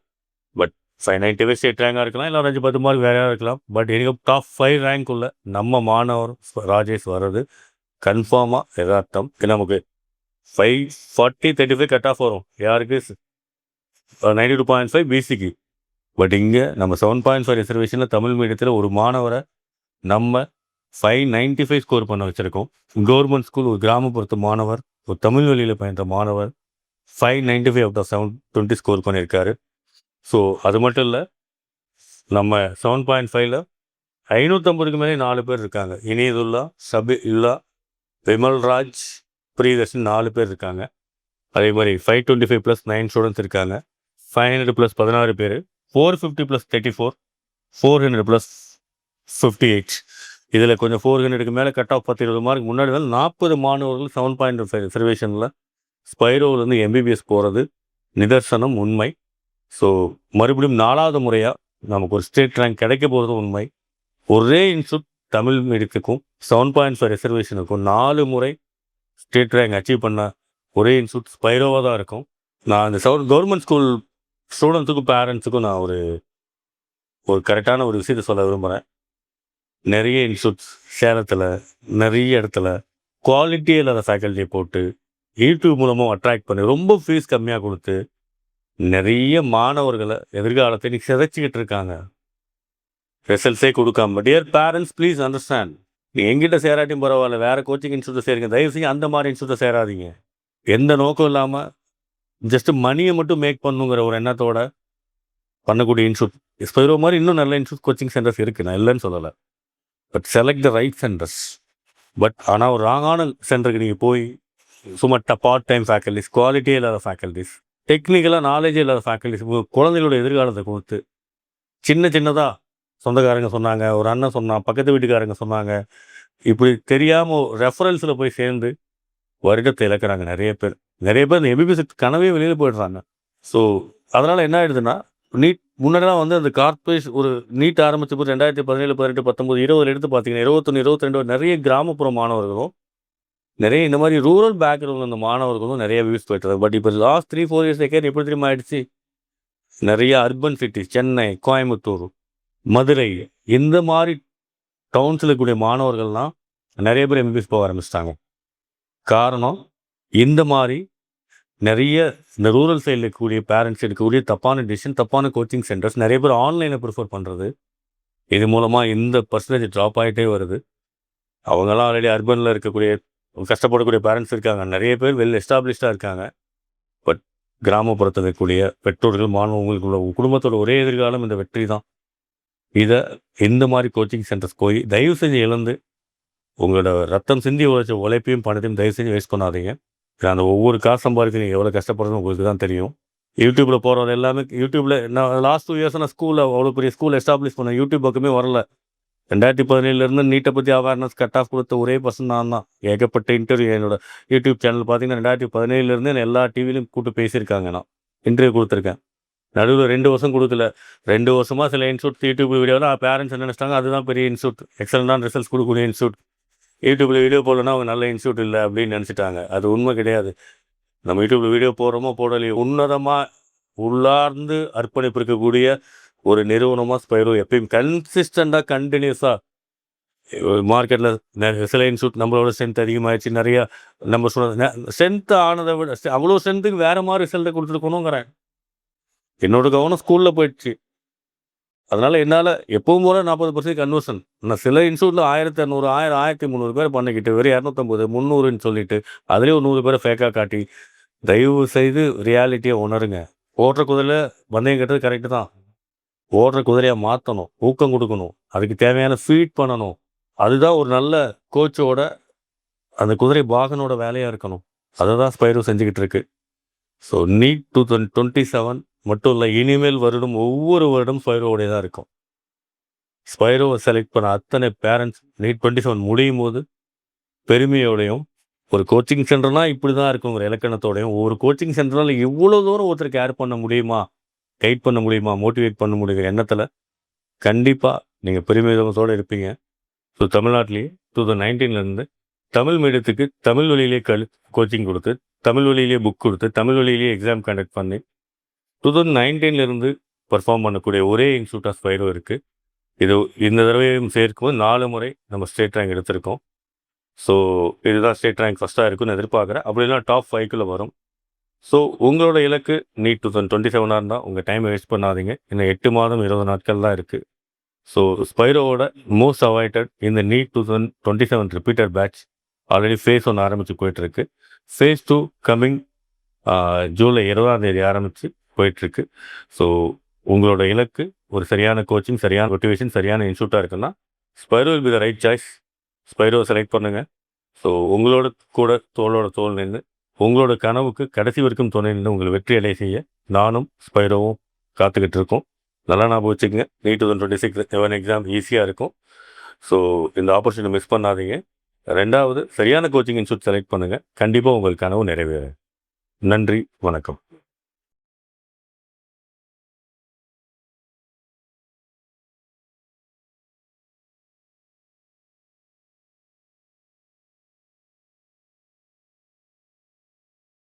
பட் 595 ஸ்டேட் ரேங்காக இருக்கலாம், இல்லை ஒரு 5-10 மார்க் வேறையாக இருக்கலாம். பட் எனக்கு டாப் 5 ரேங்க் உள்ள நம்ம மாணவர் ராஜேஷ் வர்றது கன்ஃபார்மாக யதார்த்தம். நமக்கு 540-35 கட் ஆஃப் வரும் யாருக்கு, 92.5 பிசிக்கு. பட் இங்கே நம்ம 7.5 ரிசர்வேஷனில் தமிழ் மீடியத்தில் ஒரு மாணவரை நம்ம 595 ஸ்கோர் பண்ண வச்சுருக்கோம். கவர்மெண்ட் ஸ்கூல் ஒரு கிராமப்புறத்து மாணவர், ஒரு தமிழ் வழியில் பயின்ற மாணவர் 595 out of 720 ஸ்கோர் பண்ணியிருக்காரு. ஸோ அது மட்டும் இல்லை, நம்ம 7.5ல் 550க்கு மேலே 4 பேர் இருக்காங்க. இனியதுல்லா, சபில்லா, விமல்ராஜ், பிரியதர்ஷன் 4 பேர் இருக்காங்க. அதே மாதிரி 525 + 9 ஸ்டூடெண்ட்ஸ் இருக்காங்க. 500 + 16 பேர், 450 + 34, 400 + 58. இதில் கொஞ்சம் 400க்கு மேலே கட் ஆஃப் 10-20 மார்க் முன்னாடி தான் 40 மாணவர்கள் 7.5 ரிசர்வேஷனில் ஸ்பைரோவிலேருந்து எம்பிபிஎஸ் போகிறது நிதர்சனம் உண்மை. ஸோ மறுபடியும் 4வது முறையாக நமக்கு ஒரு ஸ்டேட் ரேங்க் கிடைக்க போகிறது உண்மை. ஒரே இன்ஸ்டியூட் தமிழ் மீடியத்துக்கும் 7.5 ரிசர்வேஷனுக்கும் 4 முறை ஸ்டேட் ரேங்க் அச்சீவ் பண்ண ஒரே இன்ஸ்டியூட் ஸ்பைரோவாக தான் இருக்கும். நான் இந்த கவர்மெண்ட் ஸ்கூல் ஸ்டூடெண்ட்ஸுக்கும் பேரண்ட்ஸுக்கும் நான் ஒரு கரெக்டான ஒரு விஷயத்தை சொல்ல விரும்புகிறேன். நிறைய இன்ஸ்டியூட்ஸ் சேலத்தில் நிறைய இடத்துல குவாலிட்டியே இல்லாத ஃபேக்கல்ட்டியை போட்டு யூடியூப் மூலமாக அட்ராக்ட் பண்ணி ரொம்ப ஃபீஸ் கம்மியாக கொடுத்து நிறைய மாணவர்களை எதிர்காலத்தை இன்னைக்கு சிதைச்சிக்கிட்டு இருக்காங்க. ரிசல்ட்ஸே கொடுக்காம. Dear parents, please understand. நீங்கள் எங்கிட்ட சேராட்டியும் பரவாயில்ல, வேறு கோச்சிங் இன்ஸ்டியூட்டை சேருங்க. தயவு செஞ்சு அந்த மாதிரி இன்ஸ்டியூட்டை சேராதீங்க. எந்த நோக்கம் இல்லாமல் ஜஸ்ட்டு மணியை மட்டும் மேக் பண்ணுங்கிற ஒரு எண்ணத்தோட பண்ணக்கூடிய இன்ஸ்டியூட் ஸ்பைரோ மாதிரி இன்னும் நல்ல இன்ஸ்டியூட் கோச்சிங் சென்டர்ஸ் இருக்குது, நான் இல்லைன்னு சொல்லலை. But select the right centres. But ஆனால் ஒரு ராங்கான சென்டருக்கு நீங்கள் போய் சும்மா பார்ட் டைம் ஃபேக்கல்டிஸ், குவாலிட்டியே இல்லாத ஃபேக்கல்டிஸ், டெக்னிக்கலாக நாலேஜே இல்லாத ஃபேக்கல்டிஸ் குழந்தைகளோட எதிர்காலத்தை கொடுத்து சின்னதாக சொந்தக்காரங்க சொன்னாங்க, ஒரு அண்ணன் சொன்னான், பக்கத்து வீட்டுக்காரங்க சொன்னாங்க, இப்படி தெரியாமல் ரெஃபரன்ஸில் போய் சேர்ந்து வருடத்தை இழக்கிறாங்க நிறைய பேர். இந்த எம்பிபிஎஸ் கனவே வெளியில் போயிடுறாங்க. ஸோ அதனால் என்ன ஆயிடுதுன்னா, நீட் முன்னாடிலாம் அந்த கார்பரேஷன் ஒரு நீட் ஆரம்பிச்ச போது 2017, 18, 19, 20 எடுத்து பார்த்தீங்கன்னா 21, 22 நிறைய கிராமப்புற மாணவர்களும் நிறைய இந்த மாதிரி ரூரல் பேக்ரவுண்ட் அந்த மாணவர்களும் நிறைய வியூஸ் போயிட்டு. பட் இப்போ லாஸ்ட் 3-4 இயர்ஸ் எப்படி தெரியுமா ஆயிடுச்சு, நிறைய அர்பன் சிட்டிஸ், சென்னை, கோயம்புத்தூர், மதுரை, இந்த மாதிரி டவுன்ஸில் இருக்கக்கூடிய மாணவர்கள்லாம் நிறைய பேர் எம்பிபிஎஸ் போக ஆரம்பிச்சிட்டாங்க. காரணம் இந்த மாதிரி நிறைய இந்த ரூரல் சைடில் இருக்கக்கூடிய பேரண்ட்ஸ் எடுக்கக்கூடிய தப்பான டிசிஷன், தப்பான கோச்சிங் சென்டர்ஸ், நிறைய பேர் ஆன்லைனை ப்ரிஃபர் பண்ணுறது, இது மூலமாக இந்த பர்சன்டேஜ் ட்ராப் ஆகிட்டே வருது. அவங்கெல்லாம் ஆல்ரெடி அர்பனில் இருக்கக்கூடிய கஷ்டப்படக்கூடிய பேரண்ட்ஸ் இருக்காங்க, நிறைய பேர் வெல் எஸ்டாப்ளிஷ்டாக இருக்காங்க. பட் கிராமப்புறத்தில் இருக்கக்கூடிய பெற்றோர்கள், மாணவர்களுக்குள்ள குடும்பத்தோட ஒரே எதிர்காலம் இந்த வெற்றி தான். இதை இந்த மாதிரி கோச்சிங் சென்டர்ஸ் போய் தயவு செஞ்சு இழந்து உங்களோட ரத்தம் சிந்தி உழைச்ச உழைப்பையும் பணத்தையும் தயவு செஞ்சு வேஸ்ட் பண்ணாதீங்க. அந்த ஒவ்வொரு காசு சம்பாதிக்க நீங்கள் எவ்வளோ கஷ்டப்படுறது உங்களுக்கு தான் தெரியும். யூடியூப்பில் போகிறது எல்லாமே யூடியூப்பில் நான் லாஸ்ட் 2 இயர்ஸ் நான் ஸ்கூலில் அவ்வளோ பெரிய ஸ்கூல் எஸ்டாப்ளிஷ் பண்ணேன், யூடியூப் பக்கமே வரல. 2017 நீட்டை பற்றி அவேர்னஸ் கட் ஆஃப் கொடுத்த ஒரே பர்சன் நான் தான். ஏகப்பட்ட இன்டர்வியூ என்னோட யூடியூப் சேனல் பார்த்தீங்கன்னா 2017 எல்லா டிவிலையும் கூப்பிட்டு பேசியிருக்காங்க. நான் இன்டர்வியூ கொடுத்துருக்கேன். நடுவில் 2 வருஷம் கொடுக்கல. 2 வருஷமாக சில இன்ஸ்டியூட் யூடியூப் வீடியோவில் பேரண்ட்ஸ் என்ன நினச்சிட்டாங்க, அதுதான் பெரிய இன்ஸ்டியூட், எக்ஸலண்டான ரிசல்ட்ஸ் கொடுக்கக்கூடிய இன்ஸ்டியூட். யூடியூப்பில் வீடியோ போடலன்னா அவங்க நல்ல இன்ஸ்டியூட் இல்லை அப்படின்னு நினச்சிட்டாங்க. அது உண்மை கிடையாது. நம்ம யூடியூப்பில் வீடியோ போடுறோமோ போடலையோ உன்னதமாக உள்ளார்ந்து அர்ப்பணிப்பு இருக்கக்கூடிய ஒரு நிறுவனமாக ஸ்பைரோ எப்பயும் கன்சிஸ்டண்டாக கண்டினியூஸாக மார்க்கெட்டில் சில இன்ஸ்டியூட் நம்மளோட ஸ்ட்ரென்த் அதிகமாகிடுச்சு, நிறையா நம்ம சொன்ன ஸ்ட்ரென்த் ஆனதை விட அவ்வளோ ஸ்ட்ரென்த்துக்கு வேறு மாதிரி ரிசல்ட்டை கொடுத்துருக்கணுங்கிறேன். என்னோட கவனம் ஸ்கூலில் போயிடுச்சு. அதனால் என்னால் எப்பவும் போல 40% கன்வர்ஷன். நான் சில இன்ஸ்டியூட்டில் 1200, 1000, 1300 பேர் பண்ணிக்கிட்டு வெறும் 250, 300ன்னு சொல்லிட்டு அதுலேயே ஒரு 100 பேரை ஃபேக்காக காட்டி, தயவு செய்து ரியாலிட்டியை உணருங்க. ஓடுற குதிரையில் பந்தயம் கட்டுறது கரெக்டு தான். ஓடுற குதிரையாக மாற்றணும், ஊக்கம் கொடுக்கணும், அதுக்கு தேவையான ஃபீட் பண்ணணும். அதுதான் ஒரு நல்ல கோச்சோட அந்த குதிரை பாகனோட வேலையாக இருக்கணும். அதை தான் ஸ்பைரோ செஞ்சுக்கிட்டு இருக்கு. ஸோ நீட் 2027 மட்டும் இல்லை, இனிமேல் ஒவ்வொரு வருடம் ஸ்பைரோவோடைய தான் இருக்கும். ஸ்பைரோவை செலக்ட் பண்ண அத்தனை பேரண்ட்ஸ் நீட் 27 முடியும் போது பெருமையோடையும், ஒரு கோச்சிங் சென்டர்னால் இப்படி தான் இருக்குங்கிற இலக்கணத்தோடையும், ஒவ்வொரு கோச்சிங் சென்டர்னால் இவ்வளோ தூரம் ஒருத்தர் கேர் பண்ண முடியுமா, கைட் பண்ண முடியுமா, மோட்டிவேட் பண்ண முடியுங்கிற எண்ணத்தில் கண்டிப்பாக நீங்கள் பெருமிதத்தோடு இருப்பீங்க. ஸோ தமிழ்நாட்டிலேயே 2019 தமிழ் மீடியத்துக்கு தமிழ் வழியிலே கோச்சிங் கொடுத்து, தமிழ் வழியிலே புக் கொடுத்து, தமிழ் வழியிலே எக்ஸாம் கண்டக்ட் பண்ணி 2019 பர்ஃபார்ம் பண்ணக்கூடிய ஒரே இன்ஸ்டியூட் ஆஃப் ஸ்பைரோ இருக்குது. இது இந்த தடவையும் சேர்க்கும்போது 4 முறை நம்ம ஸ்டேட் ரேங்க் எடுத்திருக்கோம். ஸோ இதுதான் ஸ்டேட் ரேங்க் ஃபஸ்ட்டாக இருக்குன்னு எதிர்பார்க்குறேன். அப்படின்னா டாப் 5க்குள்ளே வரும். ஸோ உங்களோட இலக்கு நீட் 2027 இருந்தால் உங்கள் டைமை வேஸ்ட் பண்ணாதீங்க. இன்னும் 8 மாதம் 20 நாட்கள் தான் இருக்குது. ஸோ ஸ்பைரோவோட மோஸ்ட் அவாய்டட் இந்த NEET 2027 repeated batch already phase 1 ஆரம்பித்து போயிட்டுருக்கு. ஃபேஸ் 2 கம்மிங் ஜூலை 20 ஆரம்பித்து போயிட்டுருக்கு. ஸோ உங்களோட இலக்கு ஒரு சரியான கோச்சிங், சரியான மோட்டிவேஷன், சரியான இன்ஸ்டியூட்டாக இருக்குன்னா Spiro will be the right choice. ஸ்பைரோவை செலக்ட் பண்ணுங்கள். ஸோ உங்களோட கூட தோளோட தோல் நின்று உங்களோட கனவுக்கு கடைசி வரைக்கும் துணை நின்று உங்களை வெற்றி அடைய செய்ய நானும் ஸ்பைரோவும் காத்துக்கிட்டு இருக்கோம். நல்லா ஞாபகம் வச்சுக்கோங்க. நீட் 2026 எக்ஸாம் ஈஸியாக இருக்கும். ஸோ இந்த ஆப்பர்ச்சுனிட்டி மிஸ் பண்ணாதீங்க. 2வது சரியான கோச்சிங் இன்ஸ்டியூட் செலக்ட் பண்ணுங்கள். கண்டிப்பாக உங்கள் கனவு நிறைவேறும். நன்றி, வணக்கம்.